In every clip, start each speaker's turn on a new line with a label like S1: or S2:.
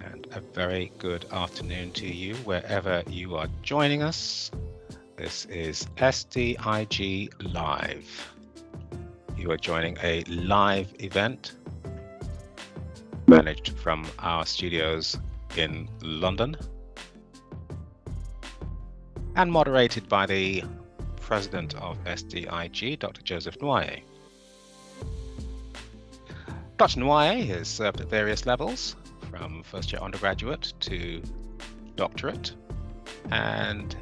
S1: and a very good afternoon to you wherever you are joining us. This is SDIG Live. You are joining a live event managed from our studios in London and moderated by the President of SDIG, Dr. Joseph Nwoye. Dr. Nwoye has served at various levels, from first-year undergraduate to doctorate, and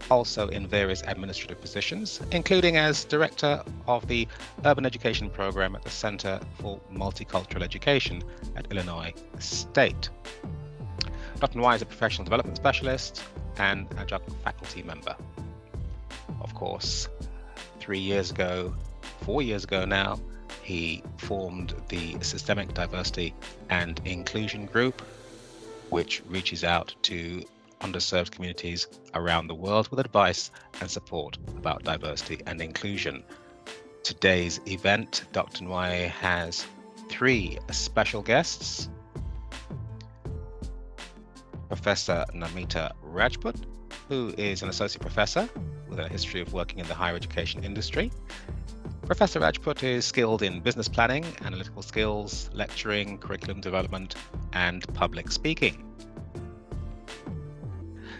S1: also in various administrative positions, including as Director of the Urban Education Program at the Center for Multicultural Education at Illinois State. Dr. Nwoye is a professional development specialist and adjunct faculty member. Of course, 4 years ago now, he formed the Systemic Diversity and Inclusion Group, which reaches out to underserved communities around the world with advice and support about diversity and inclusion. Today's event, Dr. Nwoye has 3 special guests. Professor Namita Rajput, who is an associate professor with a history of working in the higher education industry. Professor Rajput is skilled in business planning, analytical skills, lecturing, curriculum development, and public speaking.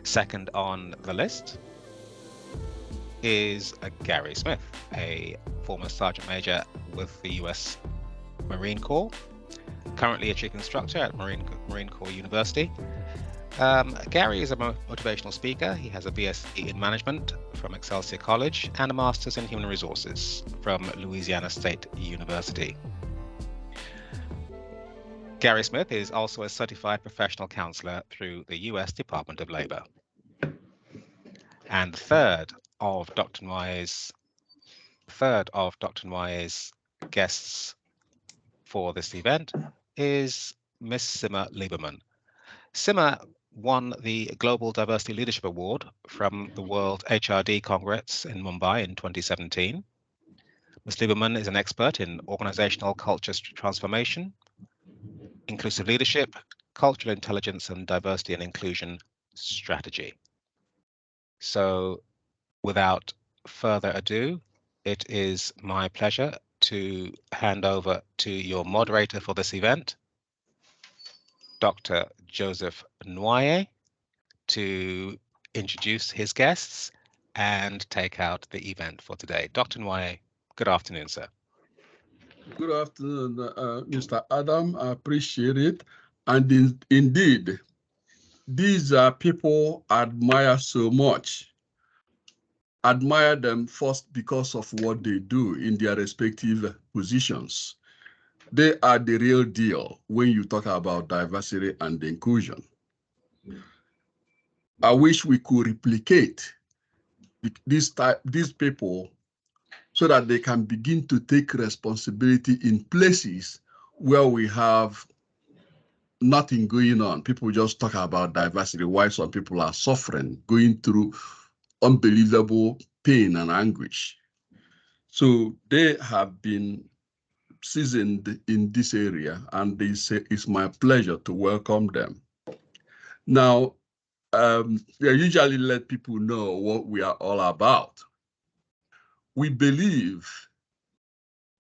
S1: Second on the list is Gary Smith, a former Sergeant Major with the US Marine Corps, currently a chief instructor at Marine Corps University. Gary is a motivational speaker. He has a BSc in management from Excelsior College and a master's in human resources from Louisiana State University. Gary Smith is also a certified professional counselor through the US Department of Labor. And third of Dr. Nwoye's guests for this event is Miss Simma Liebermann. Simma won the Global Diversity Leadership Award from the World HRD Congress in Mumbai in 2017. Ms. Liebermann is an expert in organizational culture transformation, inclusive leadership, cultural intelligence, and diversity and inclusion strategy. So without further ado, it is my pleasure to hand over to your moderator for this event, Dr. Joseph Nwoye, to introduce his guests and take out the event for today. Dr. Nwoye, good afternoon, sir.
S2: Good afternoon, Mr. Adam. I appreciate it. And indeed, these are people I admire so much. Admire them first because of what they do in their respective positions. They are the real deal when you talk about diversity and inclusion. I wish we could replicate these people so that they can begin to take responsibility in places where we have nothing going on. People just talk about diversity, while some people are suffering, going through unbelievable pain and anguish. So they have been seasoned in this area, and it's my pleasure to welcome them. Now, I usually let people know what we are all about. We believe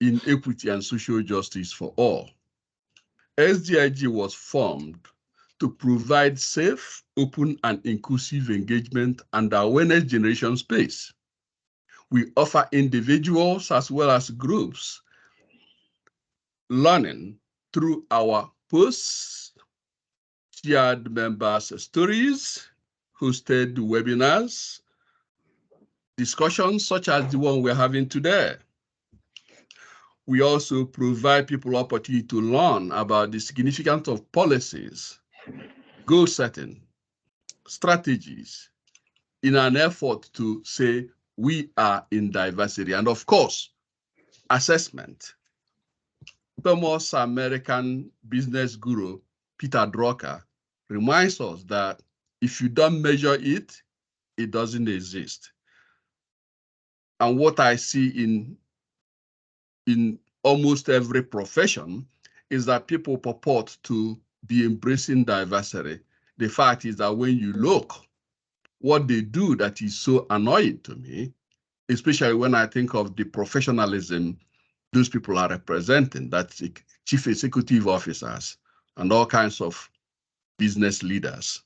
S2: in equity and social justice for all. SDIG was formed to provide safe, open, and inclusive engagement and awareness generation space. We offer individuals as well as groups learning through our posts, shared members' stories, hosted webinars, discussions such as the one we're having today. We also provide people opportunity to learn about the significance of policies, goal setting, strategies, in an effort to say we are in diversity. And of course, assessment. Famous American business guru, Peter Drucker, reminds us that if you don't measure it, it doesn't exist. And what I see in almost every profession is that people purport to be embracing diversity. The fact is that when you look, what they do that is so annoying to me, especially when I think of the professionalism those people are representing, that's chief executive officers and all kinds of business leaders.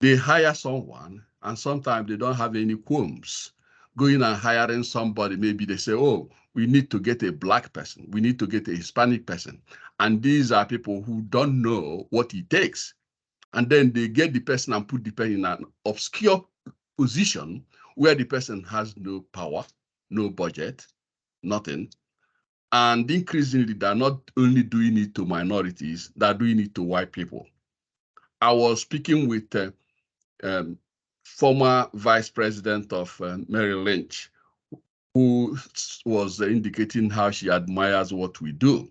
S2: They hire someone and sometimes they don't have any qualms going and hiring somebody. Maybe they say, oh, we need to get a black person. We need to get a Hispanic person. And these are people who don't know what it takes. And then they get the person and put the person in an obscure position where the person has no power, no budget, nothing. And increasingly, they're not only doing it to minorities, they're doing it to white people. I was speaking with former vice president of Merrill Lynch, who was indicating how she admires what we do.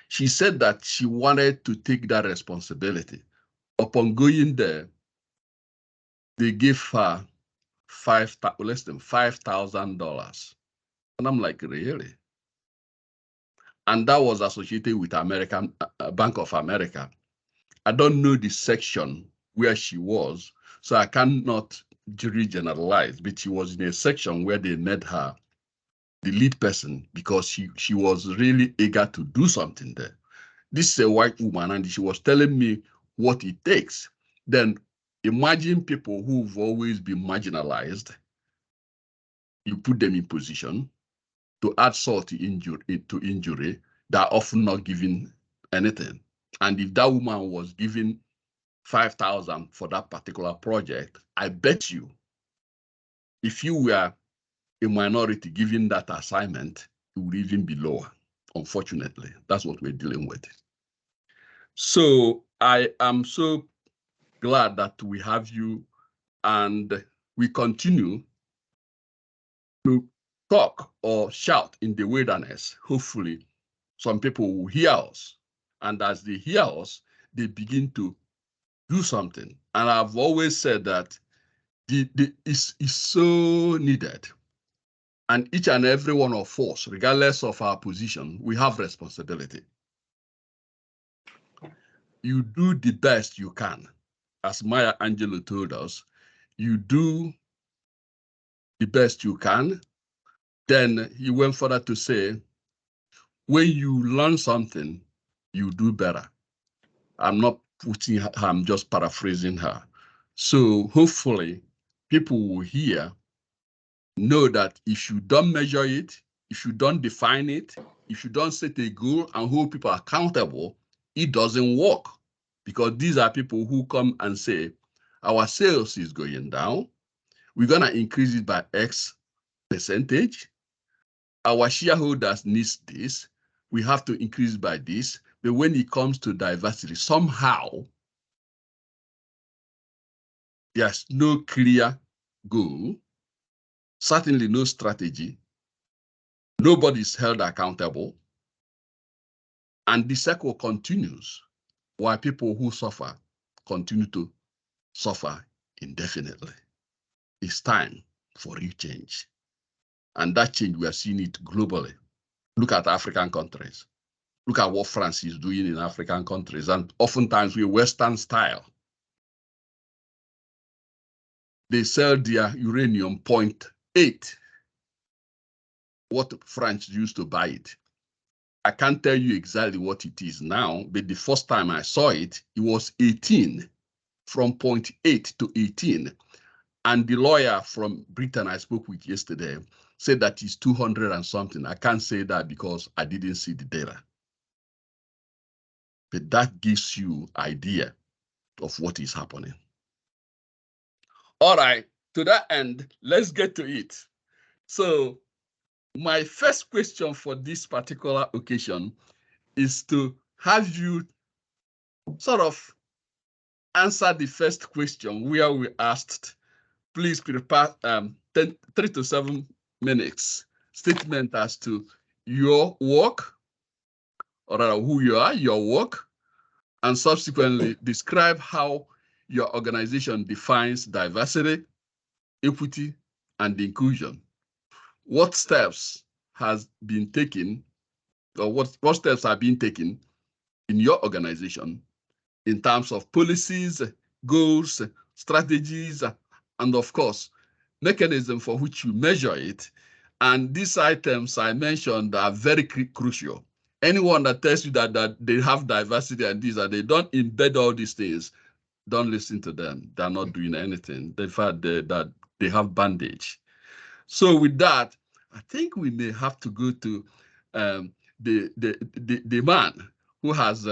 S2: She said that she wanted to take that responsibility. Upon going there, they gave her less than $5,000. And I'm like, really? And that was associated with Bank of America. I don't know the section where she was, so I cannot generalize, but she was in a section where they made her the lead person because she was really eager to do something there. This is a white woman, and she was telling me what it takes. Then imagine people who've always been marginalized, you put them in position to add salt to injury, they're often not given anything. And if that woman was given 5,000 for that particular project, I bet you, if you were a minority given that assignment, it would even be lower. Unfortunately, that's what we're dealing with. So I am so glad that we have you, and we continue to talk or shout in the wilderness. Hopefully, some people will hear us. And as they hear us, they begin to do something. And I've always said that is so needed. And each and every one of us, regardless of our position, we have responsibility. You do the best you can. As Maya Angelou told us, you do the best you can. Then he went further to say, when you learn something, you do better. I'm not putting her, I'm just paraphrasing her. So hopefully people will hear, know that if you don't measure it, if you don't define it, if you don't set a goal and hold people accountable, it doesn't work. Because these are people who come and say, our sales is going down. We're going to increase it by X percentage. Our shareholders need this. We have to increase by this. But when it comes to diversity, somehow there's no clear goal, certainly no strategy. Nobody's held accountable. And the cycle continues while people who suffer continue to suffer indefinitely. It's time for real change. And that change, we are seeing it globally. Look at African countries. Look at what France is doing in African countries. And oftentimes we're Western style. They sell their uranium 0.8, what France used to buy it. I can't tell you exactly what it is now, but the first time I saw it, it was 18, from 0.8 to 18. And the lawyer from Britain I spoke with yesterday said that it's 200 and something. I can't say that because I didn't see the data. But that gives you idea of what is happening. All right, to that end, let's get to it. So my first question for this particular occasion is to have you sort of answer the first question where we asked, please prepare 3 to 7 minutes statement as to your work, or rather who you are, your work, and subsequently describe how your organization defines diversity, equity, and inclusion. What steps has been taken, or what steps are being taken in your organization in terms of policies, goals, strategies, and of course, mechanism for which you measure it. And these items I mentioned are very crucial. Anyone that tells you that they have diversity and these and they don't embed all these things, don't listen to them. They're not doing anything. In fact, that they have bandage. So with that, I think we may have to go to the man who has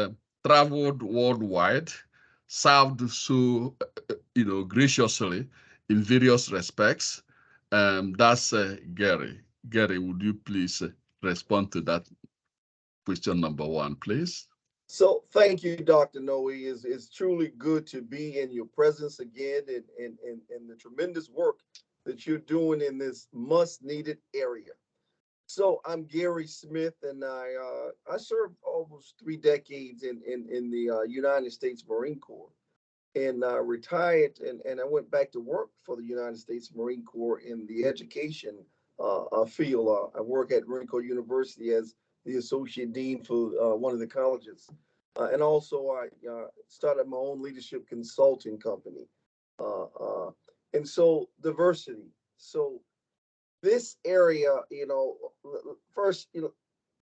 S2: traveled worldwide, served so graciously in various respects. That's Gary. Gary, would you please respond to that question number one, please?
S3: So thank you, Dr. Nwoye. It's truly good to be in your presence again and the tremendous work that you're doing in this much needed area. So I'm Gary Smith, and I served almost 3 decades in the United States Marine Corps, and retired, and I went back to work for the United States Marine Corps in the education field. I work at Marine Corps University as the associate dean for one of the colleges, and also I started my own leadership consulting company, uh, uh, and so diversity. So this area, first,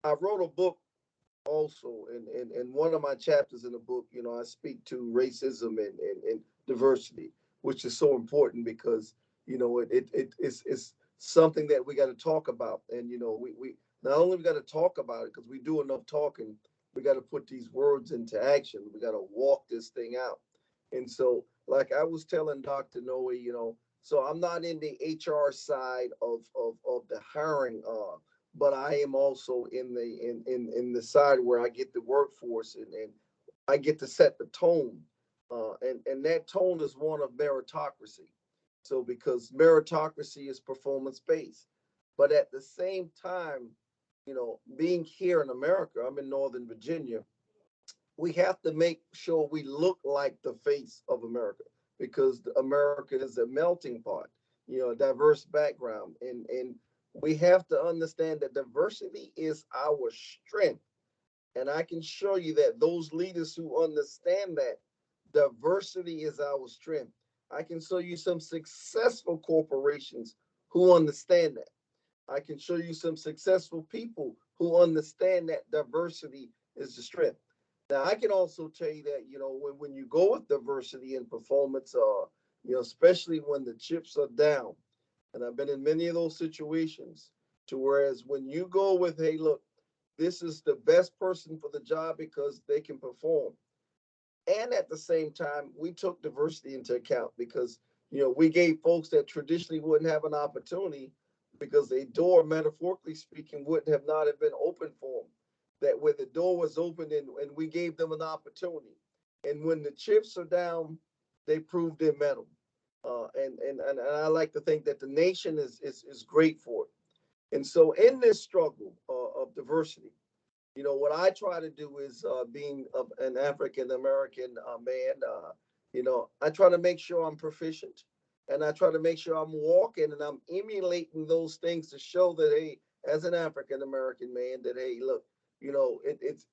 S3: I wrote a book also, and one of my chapters in the book, I speak to racism and diversity, which is so important because, it's something that we got to talk about. And, we not only we got to talk about it because we do enough talking, we got to put these words into action. We got to walk this thing out. And so, like I was telling Dr. Nwoye, so I'm not in the HR side of the hiring, but I am also in the side where I get the workforce and I get to set the tone, and that tone is one of meritocracy. So because meritocracy is performance based, but at the same time, being here in America, I'm in Northern Virginia, we have to make sure we look like the face of America because America is a melting pot, a diverse background. And we have to understand that diversity is our strength. And I can show you that those leaders who understand that diversity is our strength. I can show you some successful corporations who understand that. I can show you some successful people who understand that diversity is the strength. Now, I can also tell you that, when you go with diversity in performance, especially when the chips are down, and I've been in many of those situations, to whereas when you go with, hey, look, this is the best person for the job because they can perform. And at the same time, we took diversity into account because, we gave folks that traditionally wouldn't have an opportunity because a door, metaphorically speaking, wouldn't have not have been open for them. That where the door was open and we gave them an opportunity. And when the chips are down, they proved their mettle. And I like to think that the nation is great for it. And so in this struggle of diversity, what I try to do is being an African American man, I try to make sure I'm proficient and I try to make sure I'm walking and I'm emulating those things to show that, hey, as an African American man, that, hey, look, it's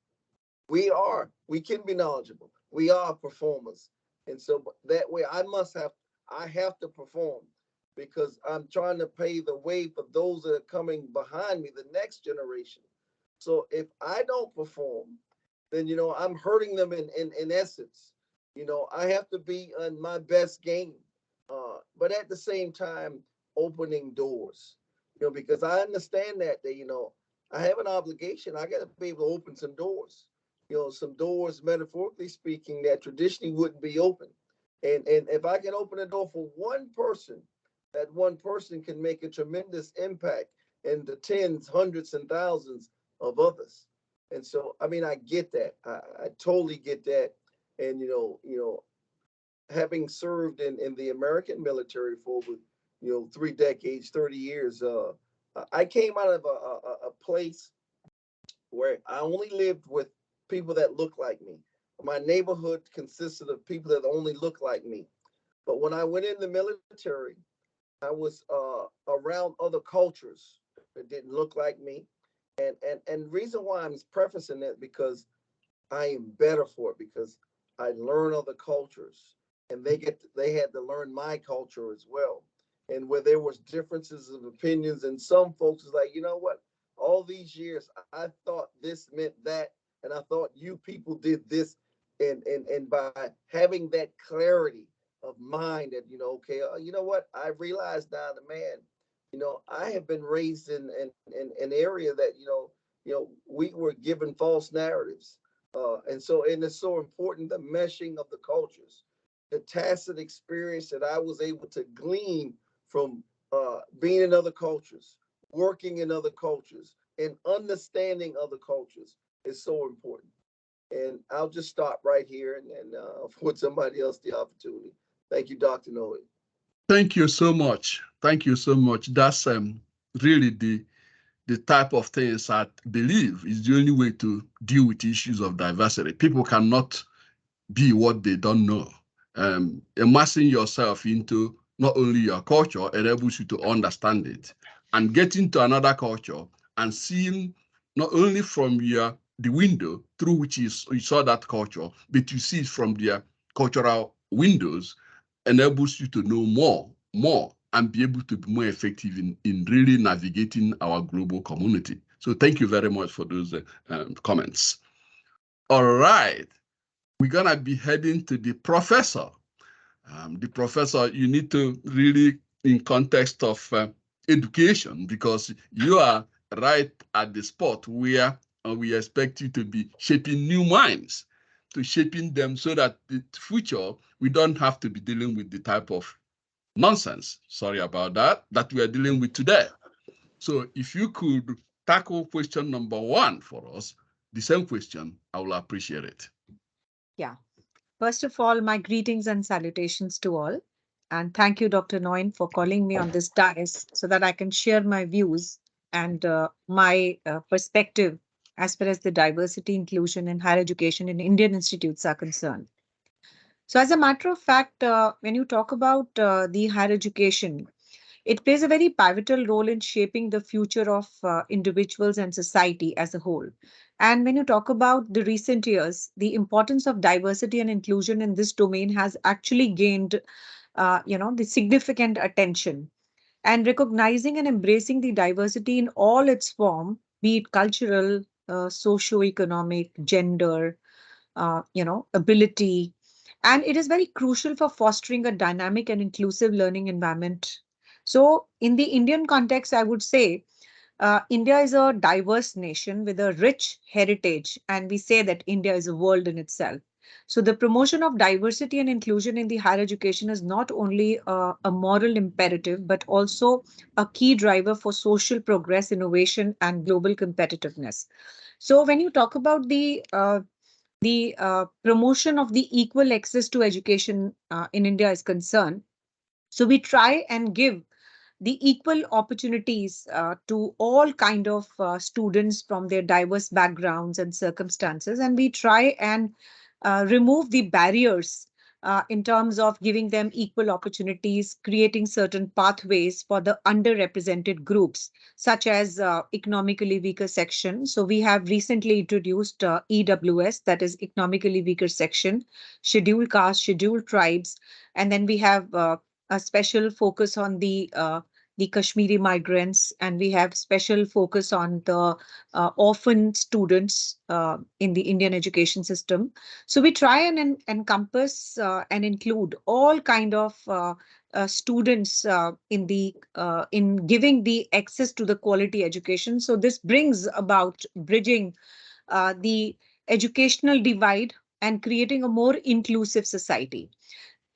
S3: we can be knowledgeable. We are performers. And so that way I have to perform because I'm trying to pave the way for those that are coming behind me, the next generation. So if I don't perform, then I'm hurting them in essence. I have to be on my best game, but at the same time opening doors. Because I understand that I have an obligation. I got to be able to open some doors. Some doors, metaphorically speaking, that traditionally wouldn't be open. And if I can open a door for one person, that one person can make a tremendous impact in the tens, hundreds, and thousands of others. And so, I mean, I get that. I totally get that. And having served in the American military for 3 decades, 30 years, I came out of a place where I only lived with people that look like me. My neighborhood consisted of people that only look like me. But when I went in the military, I was around other cultures that didn't look like me. And reason why I'm prefacing that because I am better for it because I learn other cultures, and they had to learn my culture as well. And where there was differences of opinions, and some folks is like, you know what? All these years, I thought this meant that, and I thought you people did this, and by having that clarity of mind, that okay, you know what? I realized now, the man, I have been raised in an area that we were given false narratives, and it's so important, the meshing of the cultures, the tacit experience that I was able to glean from being in other cultures, working in other cultures, and understanding other cultures is so important. And I'll just stop right here and afford somebody else the opportunity. Thank you, Dr. Nwoye.
S2: Thank you so much. Thank you so much. That's really the type of things I believe is the only way to deal with issues of diversity. People cannot be what they don't know. Immersing yourself into not only your culture enables you to understand it, and getting to another culture and seeing not only from the window through which you saw that culture, but you see it from their cultural windows, enables you to know more, and be able to be more effective in really navigating our global community. So thank you very much for those comments. All right, we're gonna be heading to the professor. The professor, you need to really, in context of education, because you are right at the spot where we expect you to be shaping new minds, to shaping them so that the future, we don't have to be dealing with the type of nonsense, sorry about that we are dealing with today. So if you could tackle question number 1 for us, the same question, I will appreciate it.
S4: Yeah. First of all, my greetings and salutations to all. And thank you, Dr. Nwoye, for calling me on this dais so that I can share my views and my perspective as far as the diversity, inclusion, and higher education in Indian institutes are concerned. So, as a matter of fact, when you talk about the higher education, it plays a very pivotal role in shaping the future of individuals and society as a whole. And when you talk about the recent years, the importance of diversity and inclusion in this domain has actually gained, the significant attention. And recognizing and embracing the diversity in all its form, be it cultural, socio-economic, gender, ability. And it is very crucial for fostering a dynamic and inclusive learning environment. So, in the Indian context, I would say India is a diverse nation with a rich heritage, and we say that India is a world in itself. So, the promotion of diversity and inclusion in the higher education is not only a moral imperative, but also a key driver for social progress, innovation, and global competitiveness. So, when you talk about the promotion of the equal access to education in India is concerned, so we try and give the equal opportunities to all kind of students from their diverse backgrounds and circumstances, and we try and remove the barriers in terms of giving them equal opportunities, creating certain pathways for the underrepresented groups, such as economically weaker section. So we have recently introduced EWS, that is economically weaker section, scheduled caste, scheduled tribes, and then we have a special focus on the Kashmiri migrants, and we have special focus on the orphan students in the Indian education system. So we try and encompass and include all kind of students in giving the access to the quality education. So this brings about bridging the educational divide and creating a more inclusive society.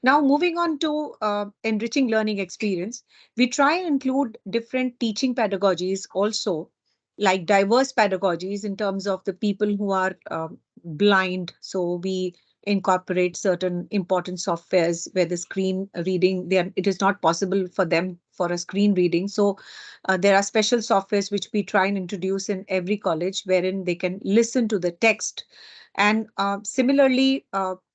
S4: Now, moving on to enriching learning experience, we try and include different teaching pedagogies also, like diverse pedagogies in terms of the people who are blind. So we incorporate certain important softwares where the screen reading, it is not possible for them for a screen reading. So there are special softwares which we try and introduce in every college wherein they can listen to the text. And similarly,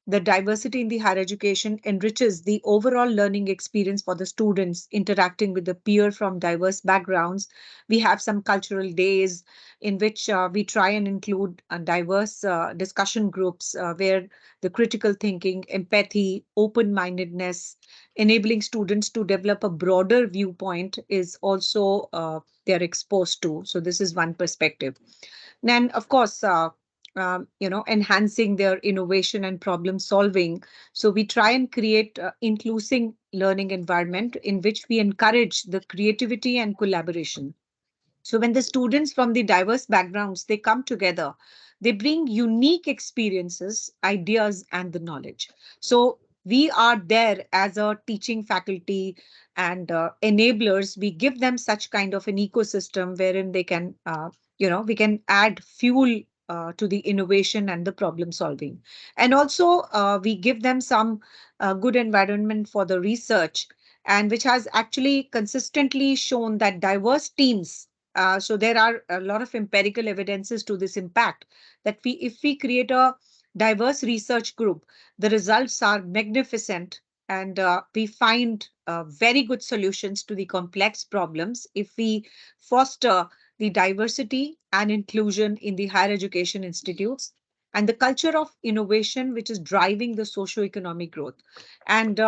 S4: the diversity in the higher education enriches the overall learning experience for the students interacting with the peer from diverse backgrounds. We have some cultural days in which we try and include diverse discussion groups where the critical thinking, empathy, open-mindedness, enabling students to develop a broader viewpoint is also they're exposed to. So this is one perspective. Then, of course, enhancing their innovation and problem solving. So we try and create inclusive learning environment in which we encourage the creativity and collaboration. So when the students from the diverse backgrounds, they come together, they bring unique experiences, ideas, and the knowledge. So we are there as a teaching faculty and enablers. We give them such kind of an ecosystem wherein they can, we can add fuel to the innovation and the problem solving. And also we give them some good environment for the research, and which has actually consistently shown that diverse teams, so there are a lot of empirical evidences to this impact, that if we create a diverse research group, the results are magnificent, and we find very good solutions to the complex problems if we foster the diversity and inclusion in the higher education institutes and the culture of innovation, which is driving the socio-economic growth. And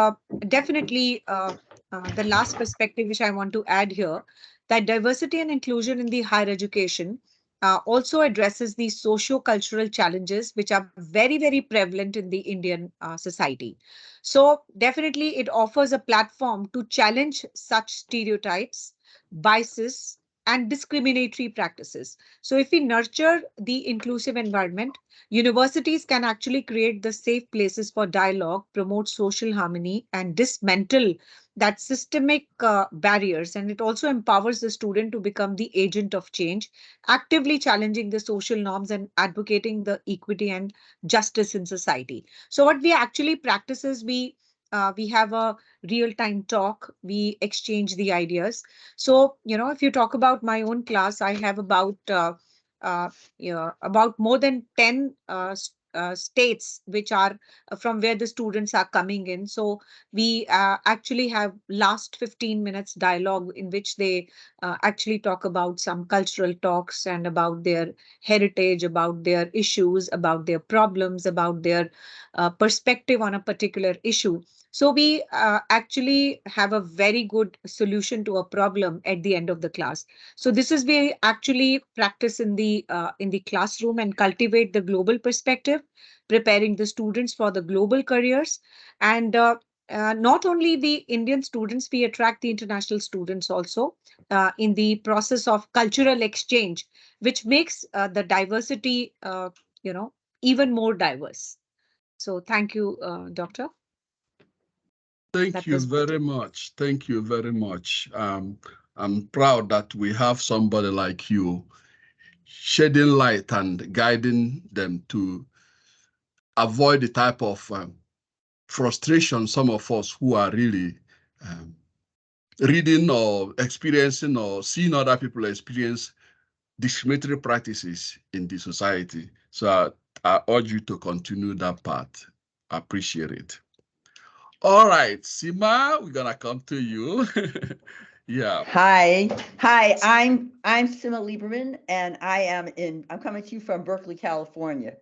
S4: definitely, the last perspective which I want to add here, that diversity and inclusion in the higher education also addresses the socio-cultural challenges which are very, very prevalent in the Indian society. So definitely it offers a platform to challenge such stereotypes, biases, and discriminatory practices. So if we nurture the inclusive environment, universities can actually create the safe places for dialogue, promote social harmony, and dismantle that systemic barriers. And it also empowers the student to become the agent of change, actively challenging the social norms and advocating the equity and justice in society. So what we actually practice is we have a real-time talk, we exchange the ideas. So, if you talk about my own class, I have about more than 10 states which are from where the students are coming in. So we actually have last 15 minutes dialogue in which they actually talk about some cultural talks and about their heritage, about their issues, about their problems, about their perspective on a particular issue. So we actually have a very good solution to a problem at the end of the class. So this is we actually practice in the classroom and cultivate the global perspective, preparing the students for the global careers. And not only the Indian students, we attract the international students also in the process of cultural exchange, which makes the diversity, even more diverse. So thank you, Doctor.
S2: Thank
S4: That
S2: you
S4: was
S2: very much. Thank you very much. I'm proud that we have somebody like you shedding light and guiding them to avoid the type of frustration some of us who are really reading or experiencing or seeing other people experience discriminatory practices in the society. So I urge you to continue that path. I appreciate it. All right, Simma, we're gonna come to you. Yeah.
S5: Hi, I'm Simma Liebermann, and I'm coming to you from Berkeley, California.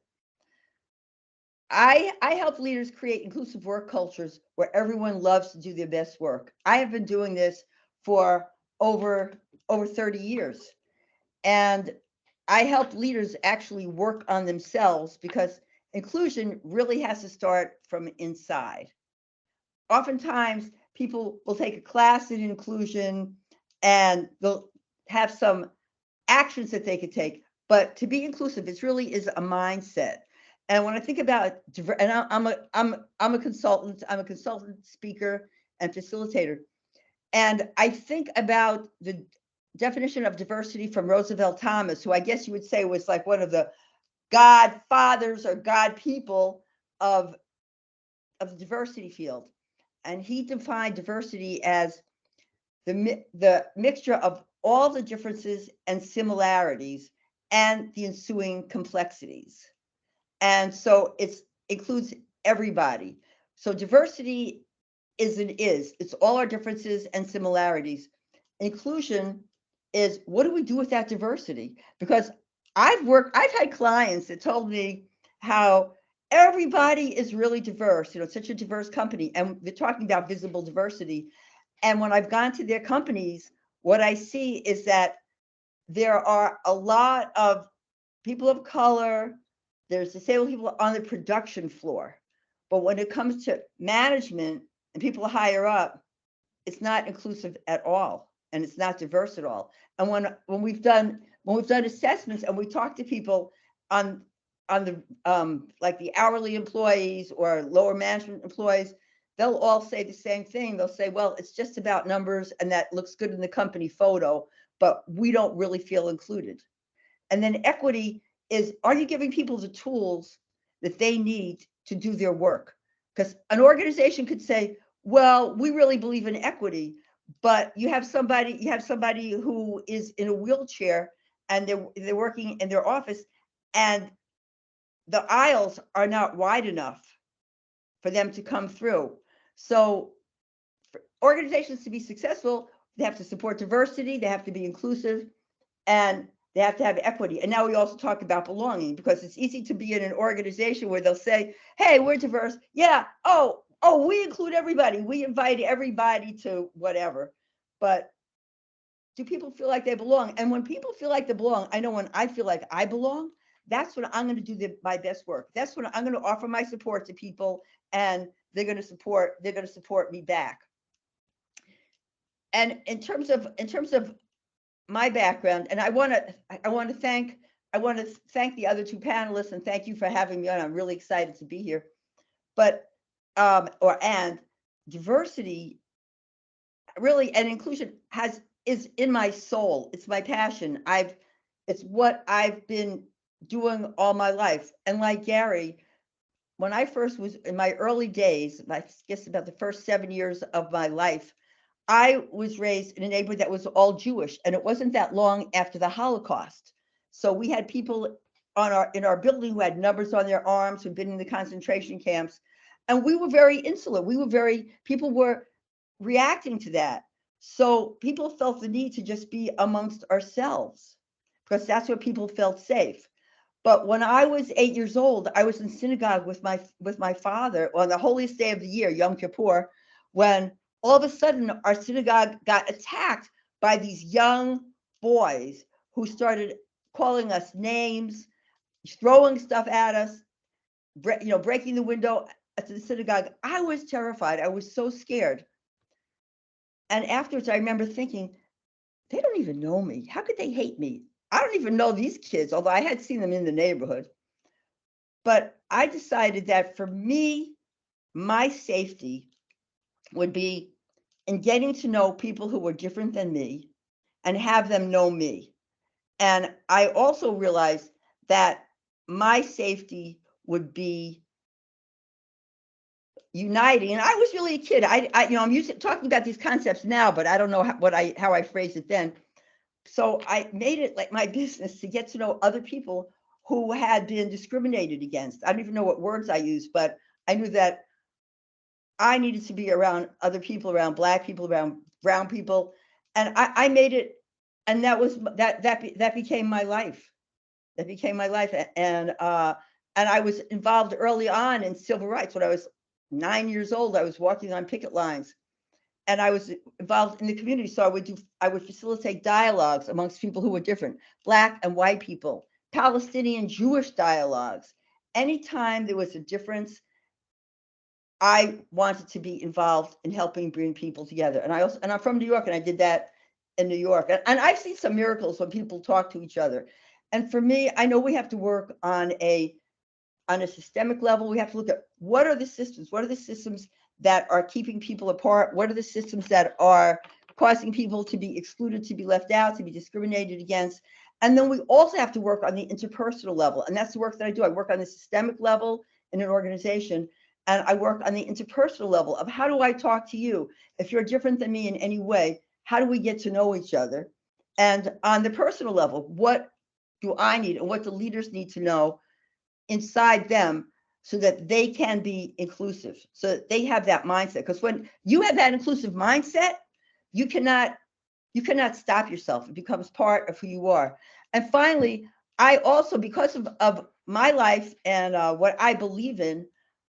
S5: I help leaders create inclusive work cultures where everyone loves to do their best work. I have been doing this for over 30 years, and I help leaders actually work on themselves, because inclusion really has to start from inside. Oftentimes, people will take a class in inclusion and they'll have some actions that they could take, but to be inclusive, it really is a mindset. And when I think about, and I'm a consultant, I'm a consultant, speaker, and facilitator, and I think about the definition of diversity from Roosevelt Thomas, who I guess you would say was like one of the godfathers or god people of the diversity field. And he defined diversity as the mixture of all the differences and similarities and the ensuing complexities. And so it includes everybody. So diversity it's all our differences and similarities. Inclusion is, what do we do with that diversity? Because I've had clients that told me how everybody is really diverse, such a diverse company, and they're talking about visible diversity. And when I've gone to their companies, what I see is that there are a lot of people of color, there's disabled people on the production floor. But when it comes to management and people higher up, it's not inclusive at all, and it's not diverse at all. And when we've done assessments and we talk to people on the like the hourly employees or lower management employees, they'll all say the same thing. They'll say, well, it's just about numbers and that looks good in the company photo, but we don't really feel included. And then equity is, are you giving people the tools that they need to do their work? Because an organization could say, well, we really believe in equity, but you have somebody who is in a wheelchair and they're working in their office and the aisles are not wide enough for them to come through. So for organizations to be successful, they have to support diversity, they have to be inclusive, and they have to have equity. And now we also talk about belonging, because it's easy to be in an organization where they'll say, hey, we're diverse. Yeah, oh, we include everybody. We invite everybody to whatever. But do people feel like they belong? And when people feel like they belong, I know when I feel like I belong, that's when I'm going to do my best work. That's when I'm going to offer my support to people, and they're going to support me back. And in terms of my background, and I want to thank the other two panelists, and thank you for having me on. I'm really excited to be here. But diversity really, and inclusion is in my soul. It's my passion. It's what I've been doing all my life. And like Gary, when I first was in my early days, I guess about the first 7 years of my life, I was raised in a neighborhood that was all Jewish, and it wasn't that long after the Holocaust. So we had people in our building who had numbers on their arms, who'd been in the concentration camps, and we were very insular. People were reacting to that. So people felt the need to just be amongst ourselves, because that's where people felt safe. But when I was 8 years old, I was in synagogue with my father on the holiest day of the year, Yom Kippur, when all of a sudden our synagogue got attacked by these young boys who started calling us names, throwing stuff at us, breaking the window at the synagogue. I was terrified. I was so scared. And afterwards, I remember thinking, they don't even know me. How could they hate me? I don't even know these kids, although I had seen them in the neighborhood. But I decided that for me, my safety would be in getting to know people who were different than me and have them know me. And I also realized that my safety would be uniting. And I was really a kid. I'm talking about these concepts now, but I don't know how I phrased it then. So I made it like my business to get to know other people who had been discriminated against. I don't even know what words I used, but I knew that I needed to be around other people, around Black people, around brown people. And I made it, and that became my life. That became my life. And I was involved early on in civil rights. When I was 9 years old, I was walking on picket lines. And I was involved in the community. So I would facilitate dialogues amongst people who were different, Black and white people, Palestinian Jewish dialogues. Anytime there was a difference, I wanted to be involved in helping bring people together. And I'm from New York, and I did that in New York. And I've seen some miracles when people talk to each other. And for me, I know we have to work on a systemic level. We have to look at what are the systems that are keeping people apart? What are the systems that are causing people to be excluded, to be left out, to be discriminated against? And then we also have to work on the interpersonal level. And that's the work that I do. I work on the systemic level in an organization, and I work on the interpersonal level of how do I talk to you? If you're different than me in any way, how do we get to know each other? And on the personal level, what do I need and what do leaders need to know inside them so that they can be inclusive, so that they have that mindset. Because when you have that inclusive mindset, you cannot stop yourself. It becomes part of who you are. And finally, I also, because of my life and what I believe in,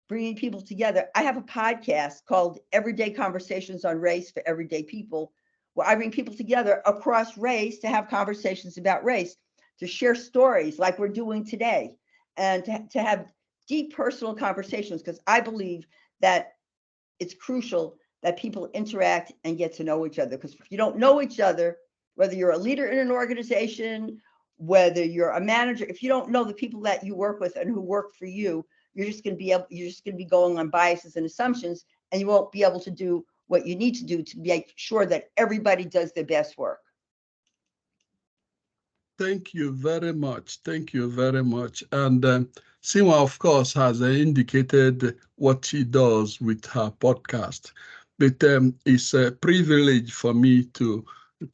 S5: bringing people together, I have a podcast called Everyday Conversations on Race for Everyday People, where I bring people together across race to have conversations about race, to share stories like we're doing today, and to have deep personal conversations, because I believe that it's crucial that people interact and get to know each other. Because if you don't know each other, whether you're a leader in an organization, whether you're a manager, if you don't know the people that you work with and who work for you, you're just going to be going on biases and assumptions, and you won't be able to do what you need to do to make sure that everybody does their best work.
S2: Thank you very much. Thank you very much. And Simma, of course, has indicated what she does with her podcast. But it's a privilege for me to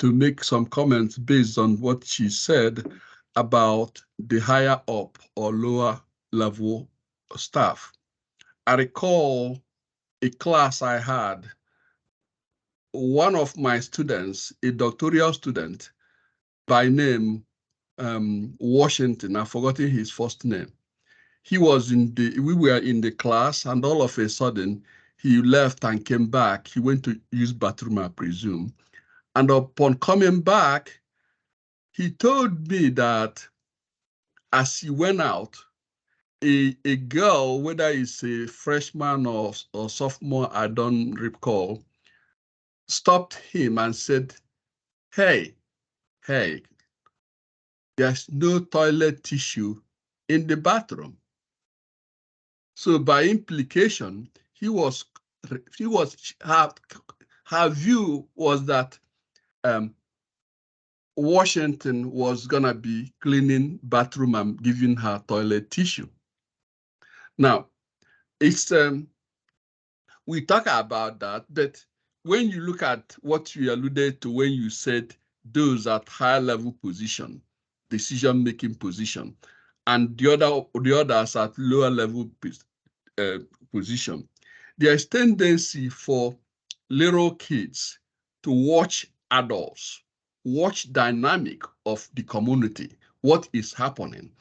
S2: make some comments based on what she said about the higher up or lower level staff. I recall a class I had. One of my students, a doctoral student by name Washington, I've forgotten his first name. We were in the class, and all of a sudden he left and came back. He went to use bathroom, I presume. And upon coming back, he told me that as he went out, a girl, whether it's a freshman or sophomore, I don't recall, stopped him and said, hey, there's no toilet tissue in the bathroom. So by implication, her view was that Washington was gonna be cleaning bathroom and giving her toilet tissue. Now, it's we talk about that, but when you look at what you alluded to when you said those at higher level position, decision-making position, and the others at lower level position, there's tendency for little kids to watch adults, watch dynamic of the community, what is happening,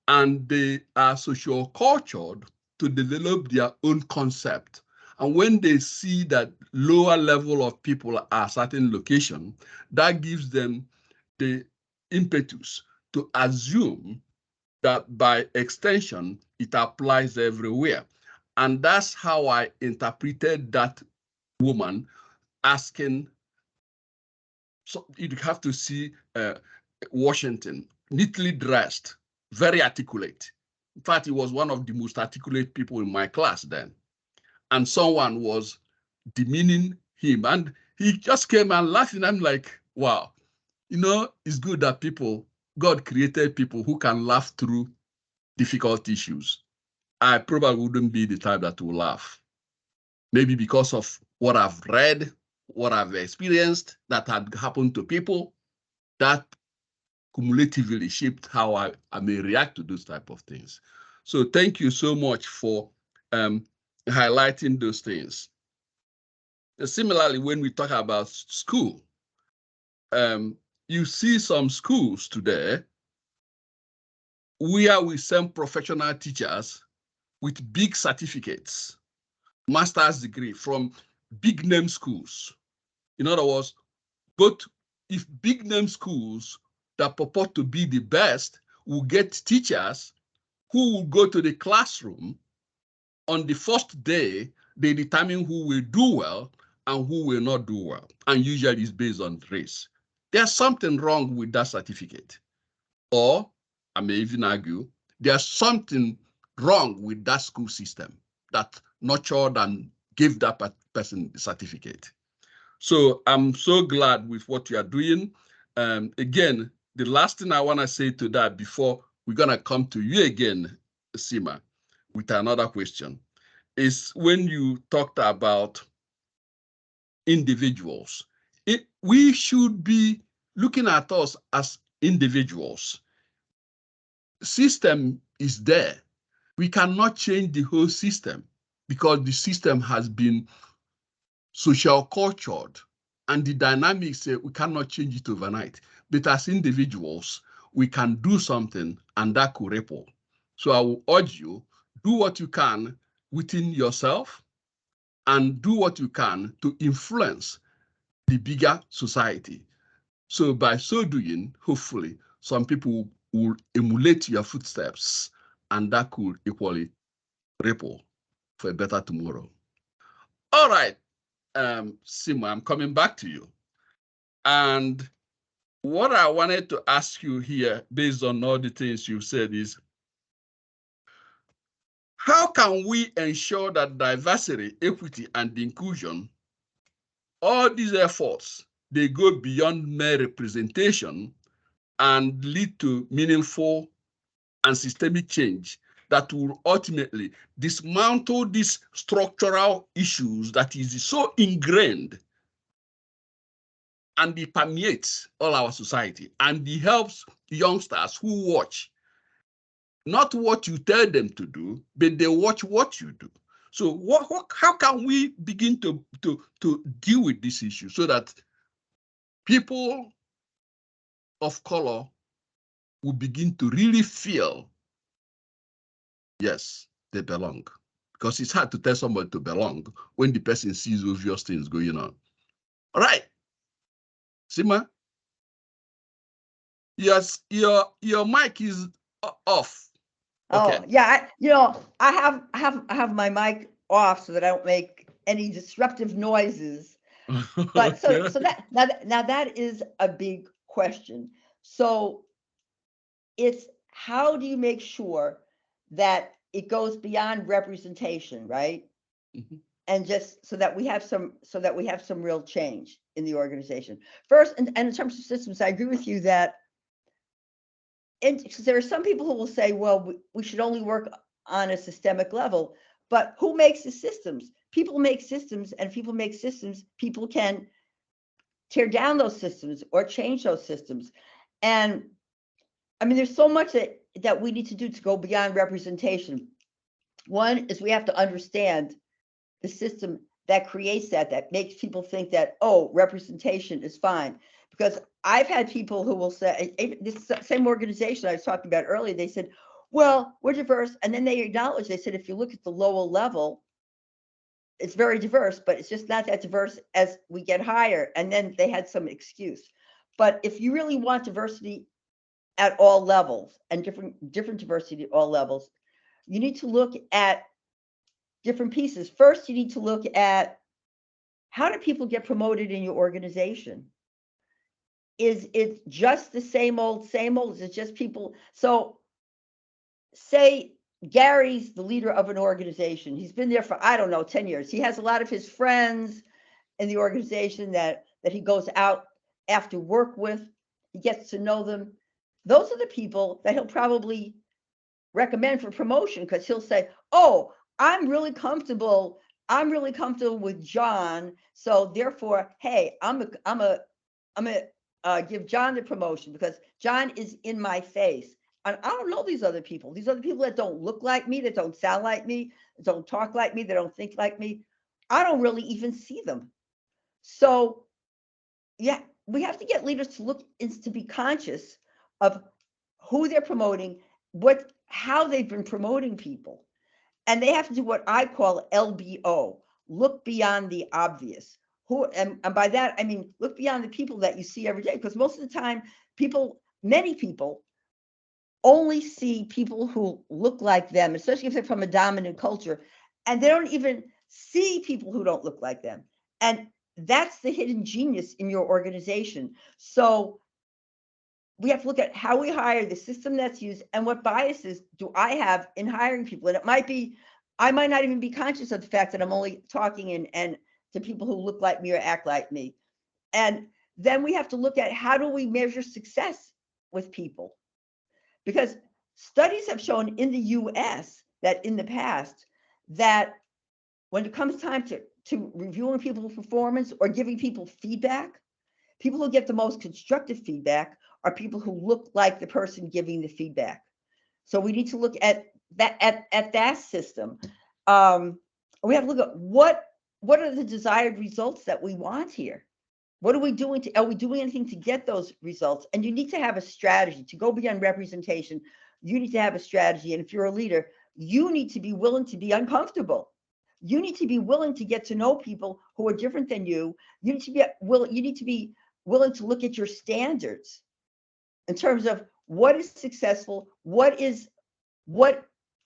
S2: and they are socio-cultured to develop their own concept. And when they see that lower level of people at a certain location, that gives them the impetus to assume that by extension, it applies everywhere. And that's how I interpreted that woman asking. So you'd have to see Washington, neatly dressed, very articulate. In fact, he was one of the most articulate people in my class then. And someone was demeaning him. And he just came and laughing. I'm like, wow, it's good that God created people who can laugh through difficult issues. I probably wouldn't be the type that will laugh. Maybe because of what I've read, what I've experienced that had happened to people, that cumulatively shaped how I may react to those type of things. So thank you so much for highlighting those things. Similarly, when we talk about school, you see some schools today where we send professional teachers with big certificates, master's degree from big name schools. In other words, if big name schools that purport to be the best will get teachers who will go to the classroom on the first day, they determine who will do well and who will not do well. And usually it's based on race. There's something wrong with that certificate. Or, I may even argue, there's something wrong with that school system that nurtured and gave that person the certificate. So I'm so glad with what you are doing. Again, the last thing I want to say to that before we're going to come to you again, Simma, with another question, is when you talked about individuals. We should be looking at us as individuals. System is there. We cannot change the whole system because the system has been social cultured and the dynamics, we cannot change it overnight. But as individuals, we can do something and that could ripple. So I will urge you, do what you can within yourself and do what you can to influence the bigger society. So by so doing, hopefully, some people will emulate your footsteps and that could equally ripple for a better tomorrow. All right, Simma, I'm coming back to you. And what I wanted to ask you here, based on all the things you said, is how can we ensure that diversity, equity, and inclusion, all these efforts, they go beyond mere representation and lead to meaningful and systemic change that will ultimately dismantle these structural issues that is so ingrained and it permeates all our society, and it helps youngsters who watch, not what you tell them to do, but they watch what you do. So how can we begin to deal with this issue so that people of color will begin to really feel, yes, they belong? Because it's hard to tell somebody to belong when the person sees obvious things going on. All right, Simma, yes, your mic is off. Okay.
S5: Oh yeah, I have my mic off so that I don't make any disruptive noises. But
S2: Okay.
S5: so that now that is a big question. So it's how do you make sure that it goes beyond representation, right?
S2: Mhm.
S5: And just so that we have some real change in the organization. First, and in terms of systems, I agree with you that there are some people who will say, well, we should only work on a systemic level, but who makes the systems? People make systems, and people make systems. People can tear down those systems or change those systems. And I mean, there's so much that we need to do to go beyond representation. One is we have to understand the system that creates that makes people think that, oh, representation is fine. Because I've had people who will say, this same organization I was talking about earlier, they said, well, we're diverse. And then they acknowledge, they said, if you look at the lower level, it's very diverse, but it's just not that diverse as we get higher. And then they had some excuse. But if you really want diversity at all levels and different diversity at all levels, you need to look at different pieces. First, you need to look at how do people get promoted in your organization? Is it just the same old, same old? Is it just people? So say Gary's the leader of an organization. He's been there for, I don't know, 10 years. He has a lot of his friends in the organization that he goes out after work with. He gets to know them. Those are the people that he'll probably recommend for promotion, because he'll say, oh, I'm really comfortable with John. So therefore, hey, I'm gonna give John the promotion because John is in my face. And I don't know these other people. These other people that don't look like me, that don't sound like me, that don't talk like me, that don't think like me. I don't really even see them. So yeah, we have to get leaders to look to be conscious of who they're promoting, how they've been promoting people. And they have to do what I call LBO, look beyond the obvious. And by that, I mean, look beyond the people that you see every day, because most of the time, many people only see people who look like them, especially if they're from a dominant culture, and they don't even see people who don't look like them. And that's the hidden genius in your organization. So we have to look at how we hire, the system that's used, and what biases do I have in hiring people. And it might be, I might not even be conscious of the fact that I'm only talking and to people who look like me or act like me. And then we have to look at how do we measure success with people? Because studies have shown in the US that in the past, that when it comes time to reviewing people's performance or giving people feedback, people who get the most constructive feedback are people who look like the person giving the feedback. So we need to look at at that system. We have to look at what are the desired results that we want here. What are we doing are we doing anything to get those results? And you need to have a strategy to go beyond representation. You need to have a strategy. And if you're a leader, you need to be willing to be uncomfortable. You need to be willing to get to know people who are different than you. You need to be willing to look at your standards in terms of what is successful, what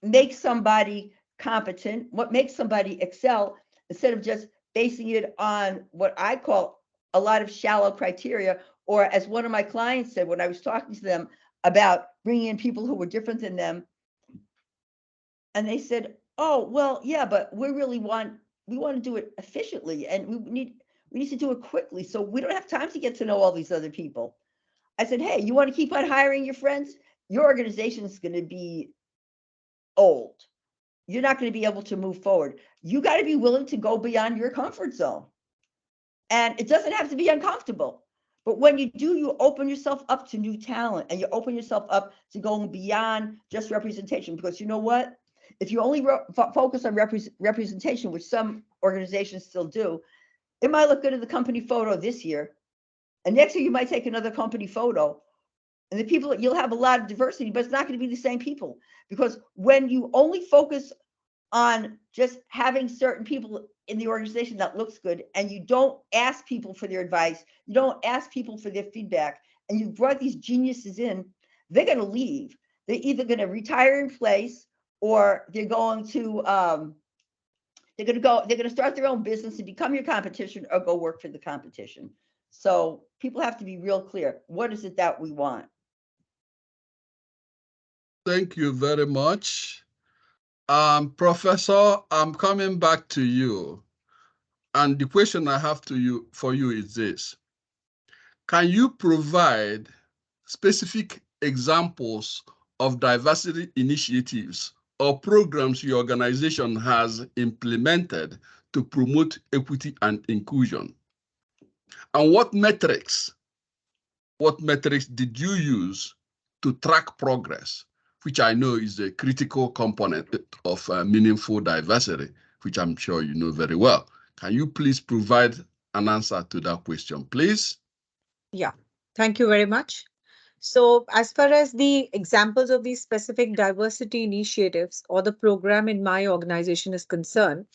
S5: makes somebody competent, what makes somebody excel, instead of just basing it on what I call a lot of shallow criteria, or as one of my clients said when I was talking to them about bringing in people who were different than them, and they said, oh, well, yeah, but we want to do it efficiently, and we need to do it quickly, so we don't have time to get to know all these other people. I said, hey, you want to keep on hiring your friends? Your organization is going to be old. You're not going to be able to move forward. You got to be willing to go beyond your comfort zone. And it doesn't have to be uncomfortable. But when you do, you open yourself up to new talent, and you open yourself up to going beyond just representation. Because you know what? If you only focus on representation, which some organizations still do, it might look good in the company photo this year. And next year you might take another company photo. And the people, you'll have a lot of diversity, but it's not going to be the same people. Because when you only focus on just having certain people in the organization that looks good, and you don't ask people for their advice, you don't ask people for their feedback, and you brought these geniuses in, they're going to leave. They're either going to retire in place, or they're going to start their own business and become your competition, or go work for the competition. So people have to be real clear. What is it that we want?
S2: Thank you very much. Professor, I'm coming back to you. And the question I have for you is this. Can you provide specific examples of diversity initiatives or programs your organization has implemented to promote equity and inclusion? And what metrics did you use to track progress, which I know is a critical component of meaningful diversity, which I'm sure you know very well. Can you please provide an answer to that question, please?
S4: Yeah, thank you very much. So as far as the examples of these specific diversity initiatives or the program in my organization is concerned,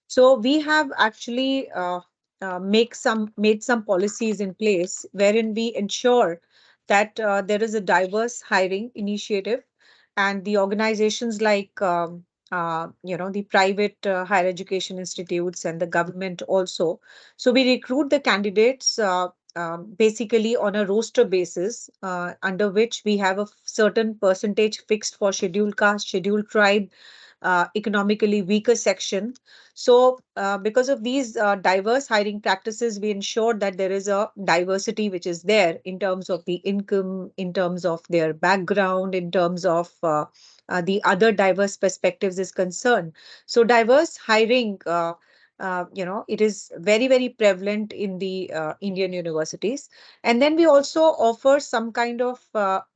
S4: so we have actually made some policies in place wherein we ensure that there is a diverse hiring initiative, and the organizations like the private higher education institutes and the government also. So we recruit the candidates basically on a roster basis, under which we have a certain percentage fixed for scheduled caste, scheduled tribe, economically weaker section. So because of these diverse hiring practices, we ensure that there is a diversity which is there in terms of the income, in terms of their background, in terms of the other diverse perspectives is concerned. So diverse hiring, it is very, very prevalent in the Indian universities. And then we also offer some kind of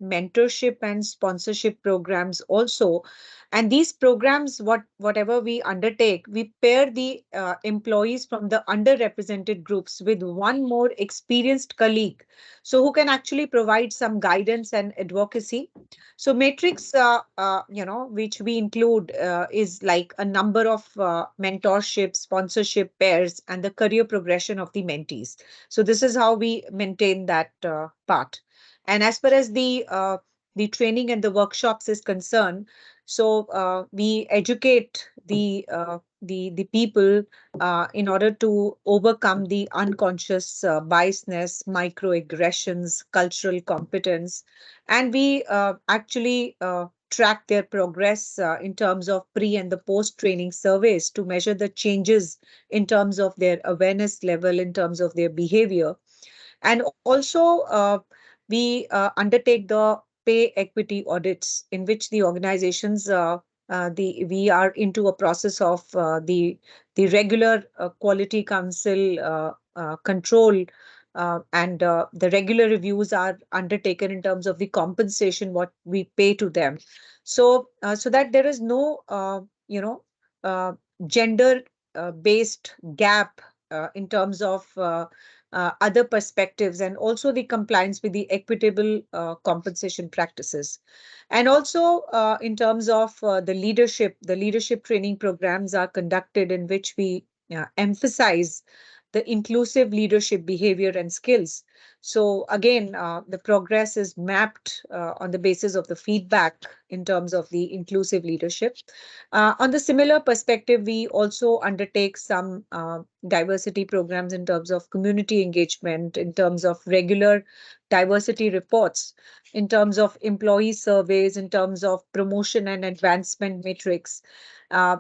S4: mentorship and sponsorship programs also. And these programs, whatever we undertake, we pair the employees from the underrepresented groups with one more experienced colleague, so who can actually provide some guidance and advocacy. So matrix, which we include is like a number of mentorship, sponsorship pairs, and the career progression of the mentees. So this is how we maintain that part. And as far as the training and the workshops is concerned, so we educate the people in order to overcome the unconscious biasness, microaggressions, cultural competence, and we actually track their progress in terms of pre and the post training surveys to measure the changes in terms of their awareness level, in terms of their behavior. And also we undertake the pay equity audits, in which the organizations we are into a process of the regular quality council control and the regular reviews are undertaken in terms of the compensation what we pay to them. So so that there is no uh, gender based gap in terms of other perspectives, and also the compliance with the equitable compensation practices. And also in terms of the leadership training programs are conducted in which we emphasize the inclusive leadership behavior and skills. So again, the progress is mapped on the basis of the feedback in terms of the inclusive leadership. On the similar perspective, we also undertake some diversity programs in terms of community engagement, in terms of regular diversity reports, in terms of employee surveys, in terms of promotion and advancement metrics,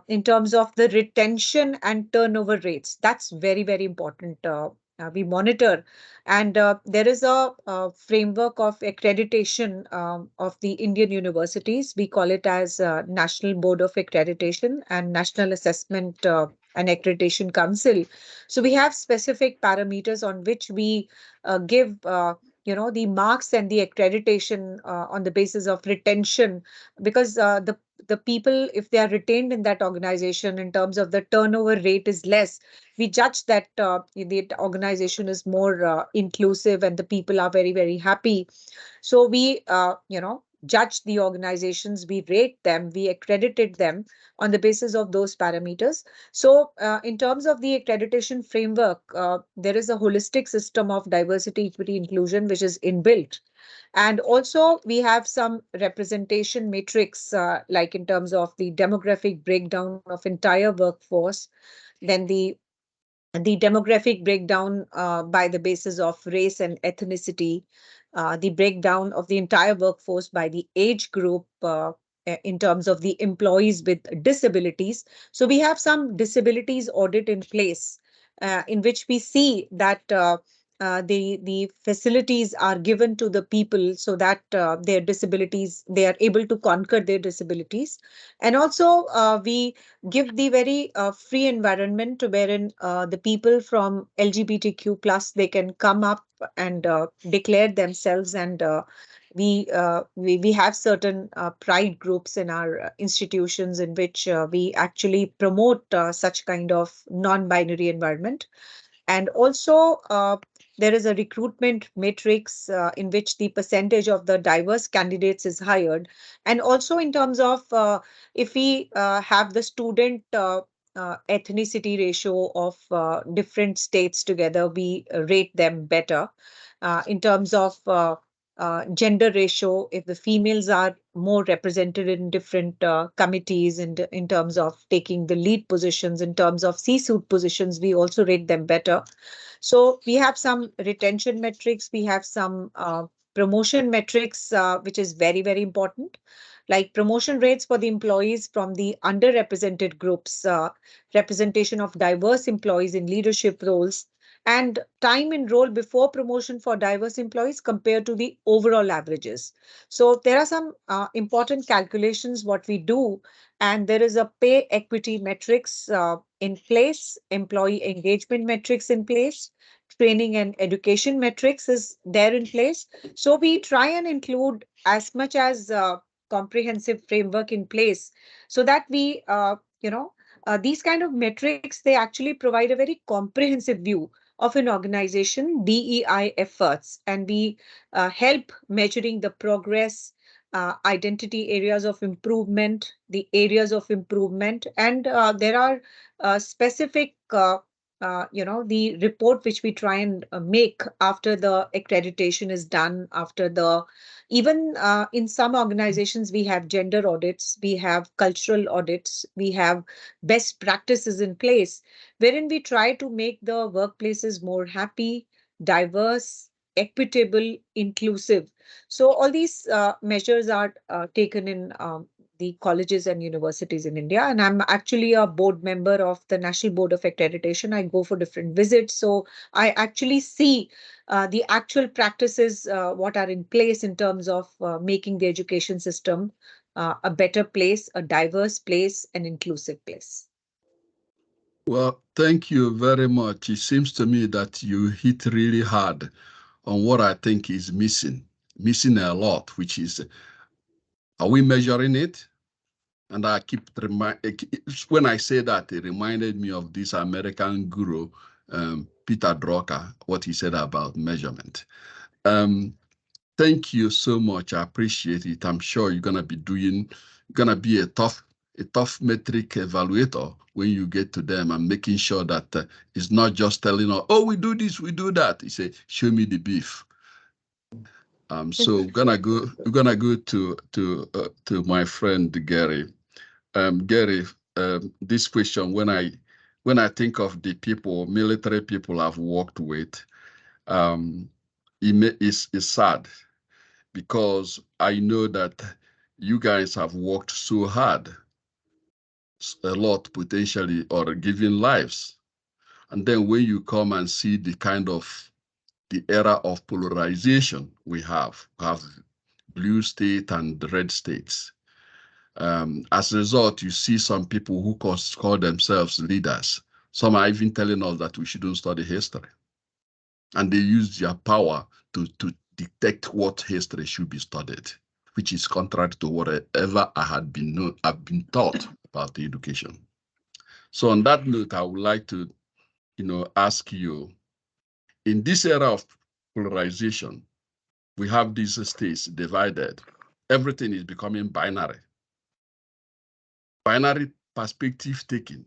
S4: in terms of the retention and turnover rates. That's very, very important. We monitor, and there is a framework of accreditation of the Indian universities. We call it as National Board of Accreditation and National Assessment and Accreditation Council. So we have specific parameters on which we give the marks and the accreditation on the basis of retention, because the people, if they are retained in that organization, in terms of the turnover rate is less, we judge that the organization is more inclusive and the people are very, very happy. So we judge the organizations, we rate them, we accredited them on the basis of those parameters. So in terms of the accreditation framework, there is a holistic system of diversity, equity, inclusion which is inbuilt. And also we have some representation matrix, like in terms of the demographic breakdown of entire workforce, then the demographic breakdown by the basis of race and ethnicity, the breakdown of the entire workforce by the age group, in terms of the employees with disabilities. So we have some disabilities audit in place, in which we see that the facilities are given to the people so that their disabilities, they are able to conquer their disabilities. And also we give the very free environment wherein the people from LGBTQ plus, they can come up and declare themselves. And we have certain pride groups in our institutions in which we actually promote such kind of non-binary environment. And also, there is a recruitment matrix in which the percentage of the diverse candidates is hired. And also in terms of if we have the student ethnicity ratio of different states together, we rate them better. In terms of gender ratio, if the females are more represented in different committees, in terms of taking the lead positions, in terms of C-suite positions, we also rate them better. So we have some retention metrics, we have some promotion metrics, which is very, very important, like promotion rates for the employees from the underrepresented groups, representation of diverse employees in leadership roles, and time in role before promotion for diverse employees compared to the overall averages. So there are some important calculations what we do, and there is a pay equity metrics in place, employee engagement metrics in place, training and education metrics is there in place. So we try and include as much as comprehensive framework in place, so that we, these kind of metrics, they actually provide a very comprehensive view of an organization DEI efforts, and we help measuring the progress, identity areas of improvement, the areas of improvement, and there are specific the report which we try and make after the accreditation is done, after the, even in some organizations, we have gender audits, we have cultural audits, we have best practices in place, wherein we try to make the workplaces more happy, diverse, equitable, inclusive. So all these measures are taken in the colleges and universities in India. And I'm actually a board member of the National Board of Accreditation. I go for different visits. So I actually see the actual practices, what are in place in terms of making the education system a better place, a diverse place, an inclusive place.
S2: Well, thank you very much. It seems to me that you hit really hard on what I think is missing a lot, which is, are we measuring it? And I keep when I say that, it reminded me of this American guru, Peter Drucker, what he said about measurement. Thank you so much. I appreciate it. I'm sure you're gonna be a tough metric evaluator when you get to them and making sure that it's not just telling us, oh, we do this, we do that. He said, show me the beef. So we're gonna go to my friend Gary. Gary, this question, when I think of the military people I've worked with, it's sad, because I know that you guys have worked so hard, a lot potentially, or giving lives. And then when you come and see the era of polarization we have blue state and red states. As a result, you see some people who call themselves leaders. Some are even telling us that we shouldn't study history. And they use their power to detect what history should be studied, which is contrary to whatever I've been taught about the education. So on that note, I would like to, ask you, in this era of polarization, we have these states divided. Everything is becoming binary. Binary perspective taking.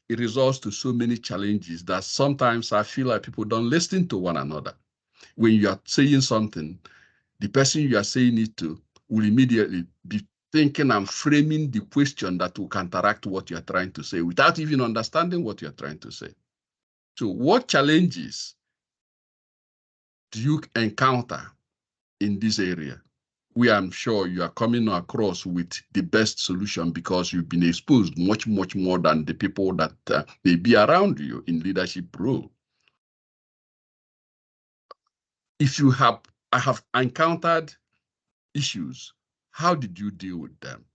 S2: It results to so many challenges that sometimes I feel like people don't listen to one another. When you are saying something, the person you are saying it to will immediately be thinking and framing the question that will counteract what you're trying to say without even understanding what you're trying to say. So what challenges do you encounter in this area? I'm sure you are coming across with the best solution because you've been exposed much, much more than the people that may be around you in leadership role. I have encountered issues. How did you deal with them?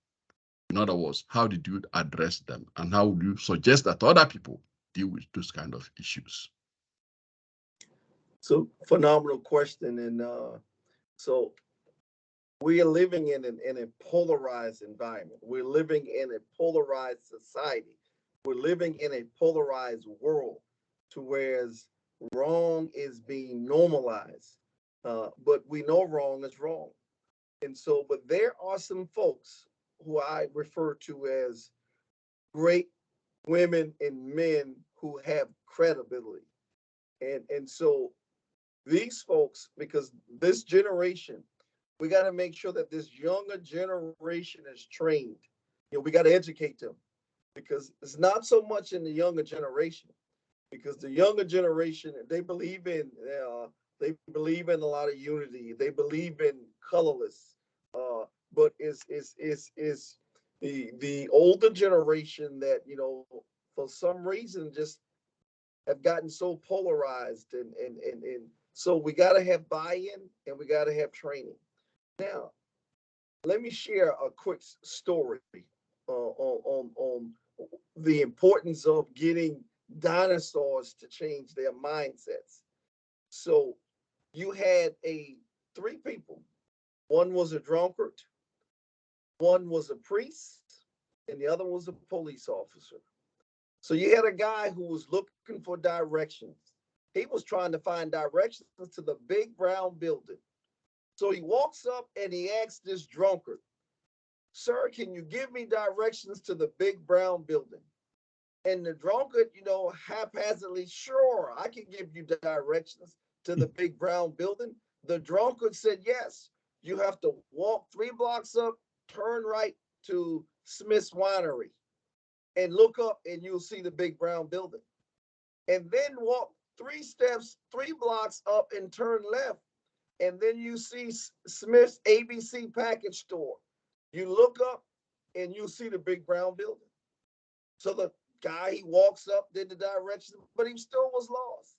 S2: In other words, how did you address them? And how would you suggest that other people deal with those kind of issues?
S3: So phenomenal question. And so we are living in a polarized environment. We're living in a polarized society. We're living in a polarized world to whereas wrong is being normalized. But we know wrong is wrong. And so, but there are some folks who I refer to as great women and men who have credibility. And so these folks, because this generation, we got to make sure that this younger generation is trained. We got to educate them because it's not so much in the younger generation, because the younger generation they believe in a lot of unity. They believe in colorless, but is the older generation that for some reason just have gotten so polarized and so we got to have buy-in and we got to have training. Now, let me share a quick story on the importance of getting dinosaurs to change their mindsets. So you had three people. One was a drunkard, one was a priest, and the other was a police officer. So you had a guy who was looking for directions. He was trying to find directions to the big brown building. So he walks up and he asks this drunkard, "Sir, can you give me directions to the big brown building?" And the drunkard, haphazardly, "Sure, I can give you directions to the big brown building." The drunkard said, "Yes, you have to walk 3 blocks up, turn right to Smith's Winery, and look up and you'll see the big brown building. And then walk 3 steps, 3 blocks up and turn left. And then you see Smith's ABC package store. You look up and you see the big brown building." So the guy, he walks up, did the directions, but he still was lost.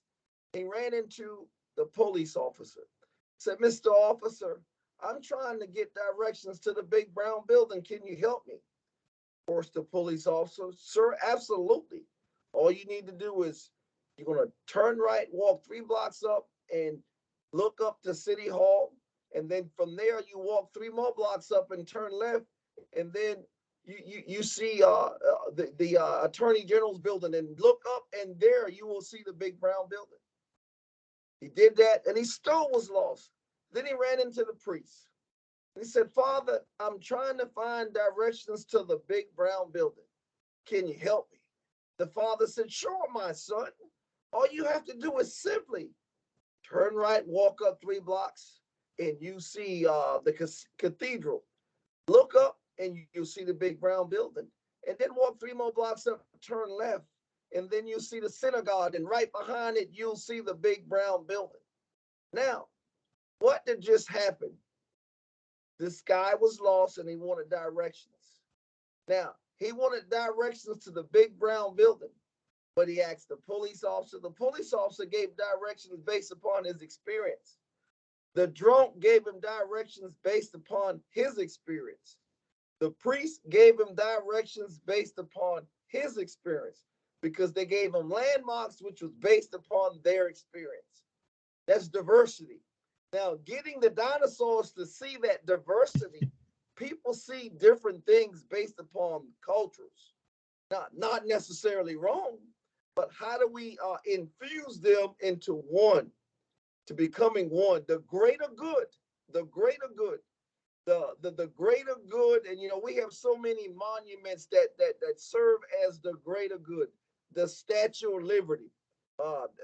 S3: He ran into the police officer. Said, "Mr. Officer, I'm trying to get directions to the big brown building. Can you help me?" Force the police officer? Sir, absolutely. All you need to do is you're going to turn right, walk 3 blocks up, and look up to City Hall. And then from there, you walk 3 more blocks up and turn left. And then you see the Attorney General's building, and look up, and there you will see the big brown building. He did that, and he still was lost. Then he ran into the priest. He said, Father, I'm trying to find directions to the big brown building. Can you help me? The father said, sure, my son. All you have to do is simply turn right, walk up 3 blocks, and you see the cathedral. Look up, and you'll see the big brown building. And then walk 3 more blocks up, turn left, and then you'll see the synagogue. And right behind it, you'll see the big brown building. Now, what did just happen? This guy was lost and he wanted directions. Now, he wanted directions to the big brown building, but he asked the police officer. The police officer gave directions based upon his experience. The drunk gave him directions based upon his experience. The priest gave him directions based upon his experience because they gave him landmarks which was based upon their experience. That's diversity. Now, getting the dinosaurs to see that diversity, people see different things based upon cultures. Not necessarily wrong, but how do we infuse them into one, to becoming one, the greater good, the greater good, the greater good. And, we have so many monuments that serve as the greater good, the Statue of Liberty.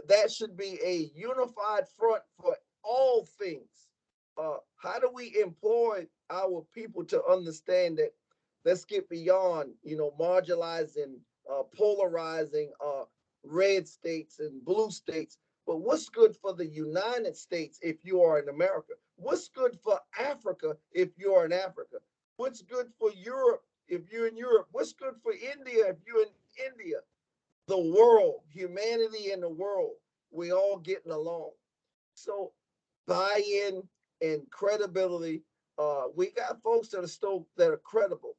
S3: That should be a unified front for all things. How do we employ our people to understand that? Let's get beyond, marginalizing, polarizing red states and blue states. But what's good for the United States if you are in America? What's good for Africa if you are in Africa? What's good for Europe if you're in Europe? What's good for India if you're in India? The world, humanity in the world, we all getting along. So buy-in and credibility. We got folks that are credible,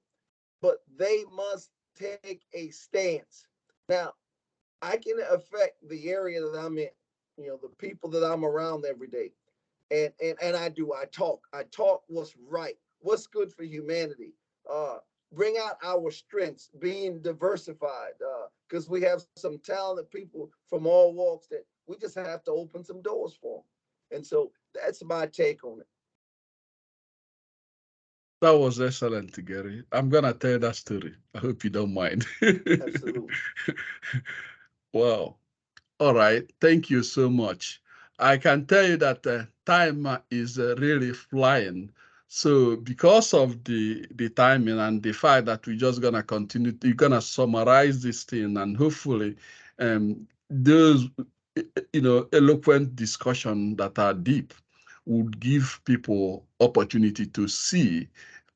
S3: but they must take a stance. Now, I can affect the area that I'm in, the people that I'm around every day. And I do. I talk what's right, what's good for humanity. Bring out our strengths, being diversified, because we have some talented people from all walks that we just have to open some doors for them. And so that's my take on it.
S2: That was excellent, Gary. I'm going to tell that story. I hope you don't mind.
S3: Absolutely.
S2: Wow. All right. Thank you so much. I can tell you that time is really flying. So because of the timing and the fact that we're just going to continue, you're going to summarize this thing, and hopefully those, eloquent discussion that are deep would give people opportunity to see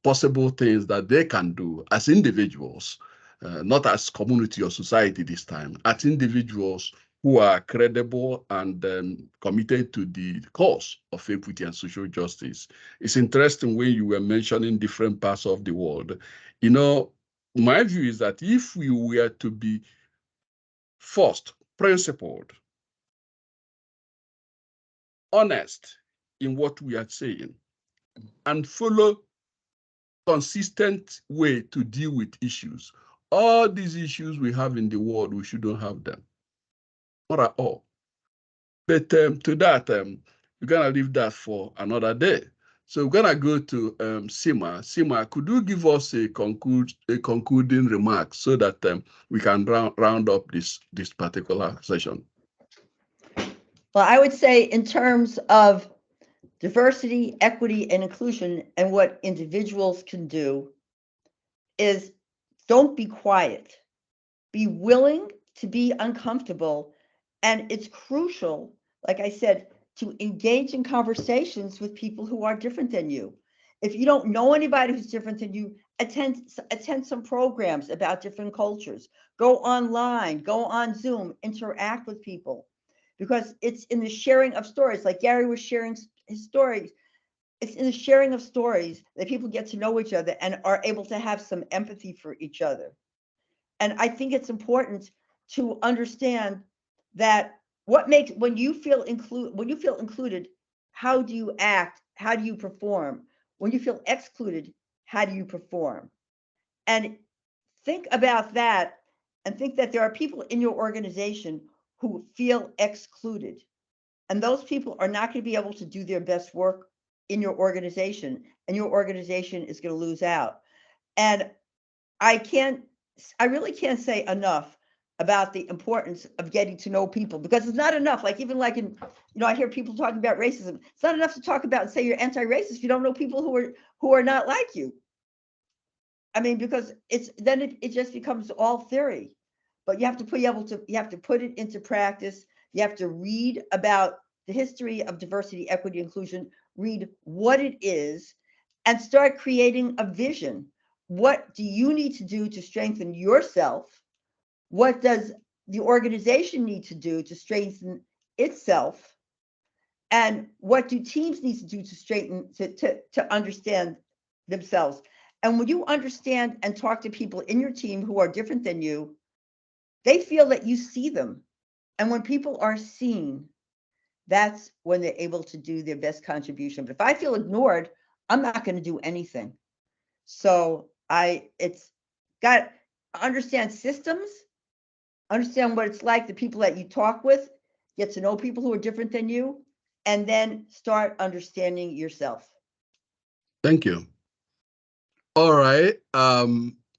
S2: possible things that they can do as individuals, not as community or society this time, as individuals who are credible and committed to the cause of equity and social justice. It's interesting when you were mentioning different parts of the world. My view is that if we were to be first, principled, honest in what we are saying, and follow consistent way to deal with issues, all these issues we have in the world, we shouldn't have them. Not at all. But to that, we're going to leave that for another day. So we're going to go to Simma. Simma, could you give us a concluding remark so that we can round up this particular session?
S5: Well, I would say in terms of diversity, equity, and inclusion, and what individuals can do is don't be quiet. Be willing to be uncomfortable. And it's crucial, like I said, to engage in conversations with people who are different than you. If you don't know anybody who's different than you, attend some programs about different cultures. Go online, go on Zoom, interact with people. Because it's in the sharing of stories, like Gary was sharing his stories. it's in the sharing of stories that people get to know each other and are able to have some empathy for each other. And I think it's important to understand that what makes, when you feel included, how do you act? How do you perform? When you feel excluded, how do you perform? And think about that, and think that there are people in your organization who feel excluded. And those people are not going to be able to do their best work in your organization, and your organization is going to lose out. And I really can't say enough about the importance of getting to know people, because it's not enough. Like, even like in, I hear people talking about racism. It's not enough to talk about and say you're anti-racist if you don't know people who are not like you. I mean, because it just becomes all theory. But you have to put it into practice. You have to read about the history of diversity, equity, inclusion, read what it is, and start creating a vision. What do you need to do to strengthen yourself? What does the organization need to do to strengthen itself? And what do teams need to do to strengthen, to understand themselves? And when you understand and talk to people in your team who are different than you, they feel that you see them. And when people are seen, that's when they're able to do their best contribution. But if I feel ignored, I'm not going to do anything. So it's got to understand systems, understand what it's like, the people that you talk with, get to know people who are different than you, and then start understanding yourself.
S2: Thank you. All right.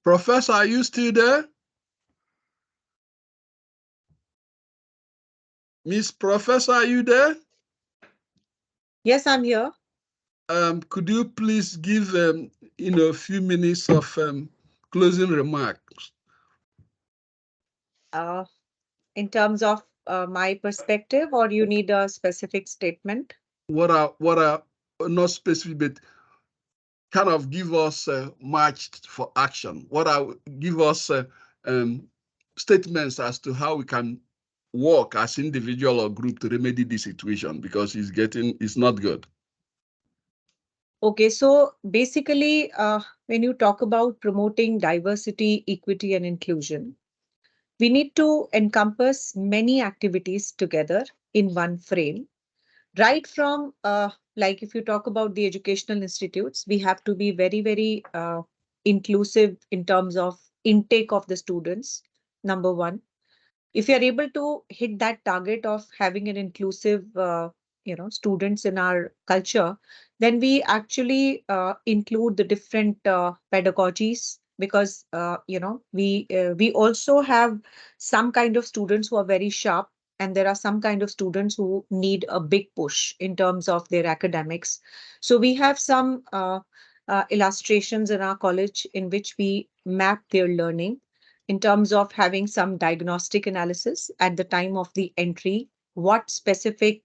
S2: Professor, are you still there? Miss Professor, are you there?
S4: Yes, I'm here.
S2: Could you please give a few minutes of closing remarks?
S4: In terms of my perspective, or you need a specific statement?
S2: What are not specific, but kind of give us march for action? Give us statements as to how we can work as individual or group to remedy the situation, because it's not good.
S4: Okay, so basically, when you talk about promoting diversity, equity, and inclusion, we need to encompass many activities together in one frame. Right from, like if you talk about the educational institutes, we have to be very, very inclusive in terms of intake of the students, number one. If you're able to hit that target of having an inclusive students in our culture, then we actually include the different pedagogies, because we also have some kind of students who are very sharp, and there are some kind of students who need a big push in terms of their academics. So we have some illustrations in our college in which we map their learning in terms of having some diagnostic analysis at the time of the entry, what specific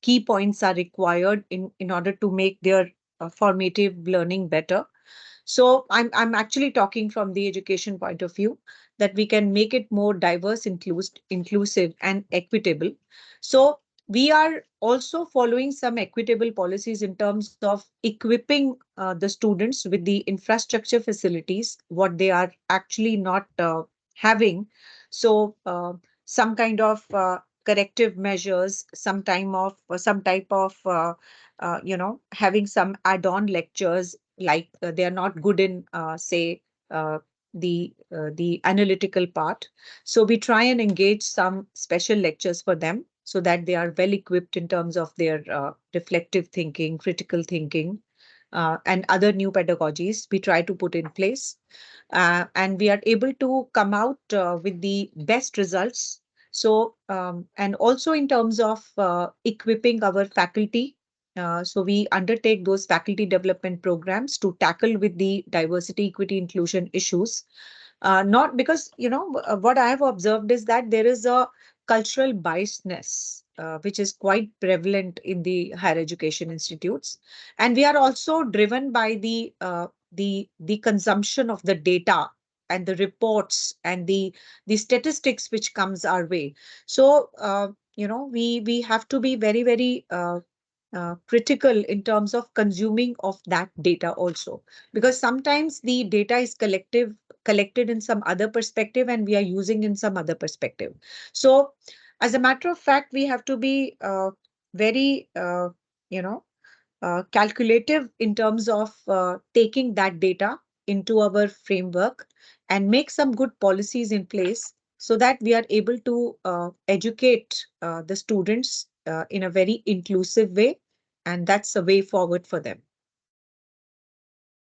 S4: key points are required in order to make their formative learning better. So I'm actually talking from the education point of view, that we can make it more diverse, inclusive, and equitable. So we are also following some equitable policies in terms of equipping the students with the infrastructure facilities, what they are actually not having. So some kind of corrective measures, some type of having some add-on lectures, like they are not good in say the analytical part. So we try and engage some special lectures for them, so that they are well equipped in terms of their reflective thinking, critical thinking, and other new pedagogies we try to put in place. And we are able to come out with the best results. So, and also in terms of equipping our faculty, so we undertake those faculty development programs to tackle with the diversity, equity, inclusion issues. Not because, what I have observed is that there is a cultural biasness, which is quite prevalent in the higher education institutes. And we are also driven by the consumption of the data and the reports and the statistics which comes our way. So, we have to be very, very critical in terms of consuming of that data also, because sometimes the data is collected in some other perspective and we are using in some other perspective. So as a matter of fact, we have to be very calculative in terms of taking that data into our framework and make some good policies in place so that we are able to educate the students in a very inclusive way, and that's a way forward for them.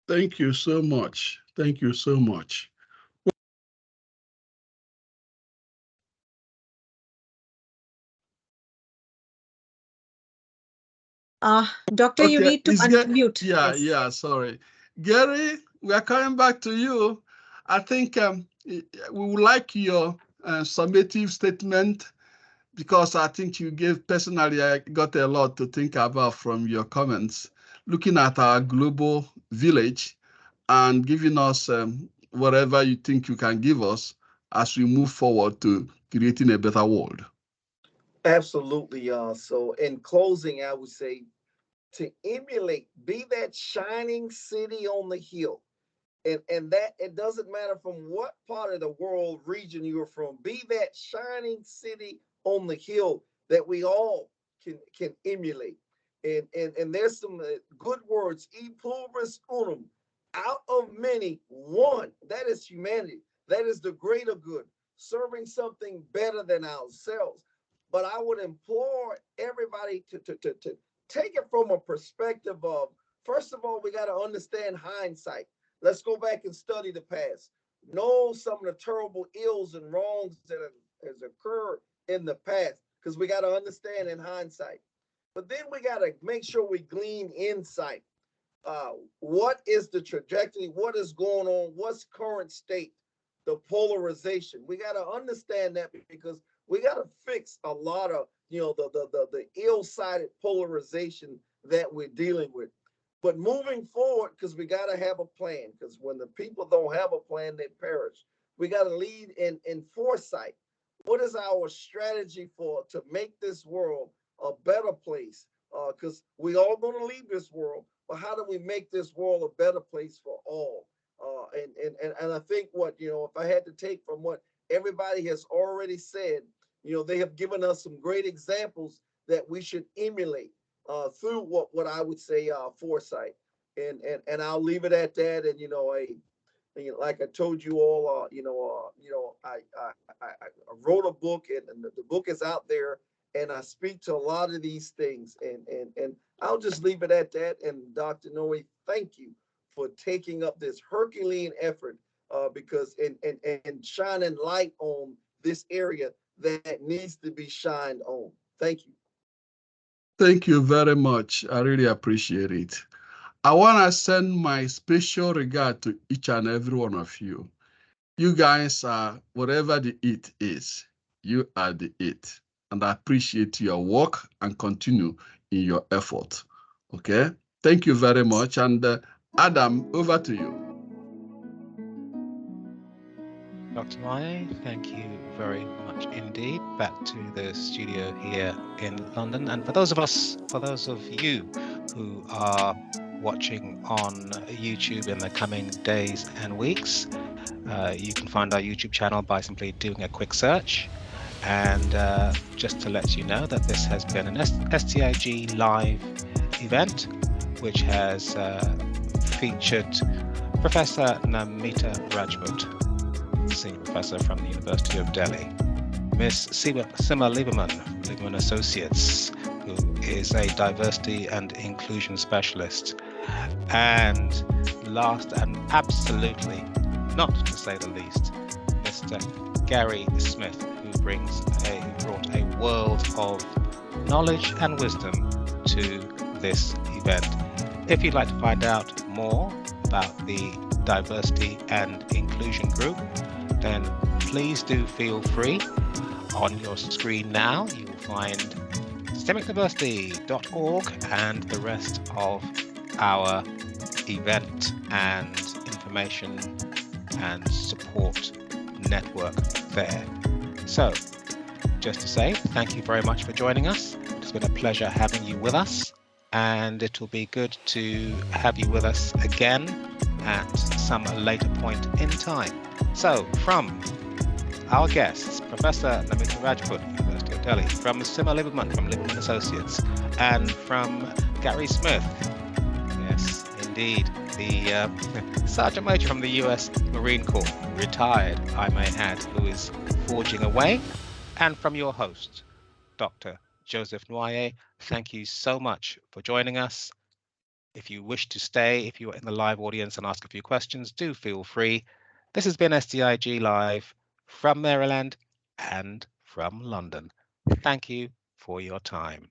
S2: Thank you so much. Thank you so much.
S4: Doctor, you need to unmute.
S2: Yeah, sorry. Gary, we are coming back to you. I think we would like your summative statement, because I think you gave, personally, I got a lot to think about from your comments, looking at our global village and giving us whatever you think you can give us as we move forward to creating a better world.
S3: Absolutely. So in closing, I would say to emulate, be that shining city on the hill. And that it doesn't matter from what part of the world region you're from, be that shining city on the hill that we all can emulate. And there's some good words, e pluribus unum, out of many, one. That is humanity. That is the greater good, serving something better than ourselves. But I would implore everybody to take it from a perspective of, first of all, we got to understand hindsight. Let's go back and study the past. Know some of the terrible ills and wrongs that has occurred in the past, because we got to understand in hindsight. But then we got to make sure we glean insight. What is the trajectory? What is going on? What's current state? The polarization. We got to understand that, because we got to fix a lot of the ill-sided polarization that we're dealing with. But moving forward, because we got to have a plan, because when the people don't have a plan, they perish. We got to lead in foresight. What is our strategy to make this world a better place? Because we all going to leave this world, but how do we make this world a better place for all? And I think if I had to take from what everybody has already said, they have given us some great examples that we should emulate through what I would say foresight. And I'll leave it at that. And like I told you all, I wrote a book, and the book is out there, and I speak to a lot of these things, and I'll just leave it at that. And Dr. Nwoye, thank you for taking up this Herculean effort, because and shining light on this area that needs to be shined on. Thank you.
S2: Thank you very much. I really appreciate it. I want to send my special regard to each and every one of you. You guys are, whatever the it is, you are the it. And I appreciate your work and continue in your effort. Okay? Thank you very much. And Adam, over to you.
S1: Dr. Nwoye, thank you very much indeed. Back to the studio here in London. And for those of you who are watching on YouTube in the coming days and weeks, you can find our YouTube channel by simply doing a quick search. And just to let you know that this has been an SDIG live event, which has featured Professor Namita Rajput, Senior Professor from the University of Delhi, Miss Simma Liebermann, Liebermann Associates, who is a diversity and inclusion specialist, and last and absolutely not to say the least, Mr. Gary Smith, who brought a world of knowledge and wisdom to this event. If you'd like to find out more about the Diversity and Inclusion Group, then please do feel free. On your screen now, you will find systemicdiversity.org and the rest of our event and information and support network there. So, just to say thank you very much for joining us. It's been a pleasure having you with us, and it will be good to have you with us again at some later point in time. So from our guests, Professor Namita Rajput, University of Delhi, from Simma Liebermann from Liebermann Associates, and from Gary Smith, yes, indeed, the Sergeant Major from the US Marine Corps, retired, I may add, who is forging away, and from your host, Dr. Joseph Nwoye. Thank you so much for joining us. If you wish to stay, if you're in the live audience and ask a few questions, do feel free. This has been SDIG Live from Maryland and from London. Thank you for your time.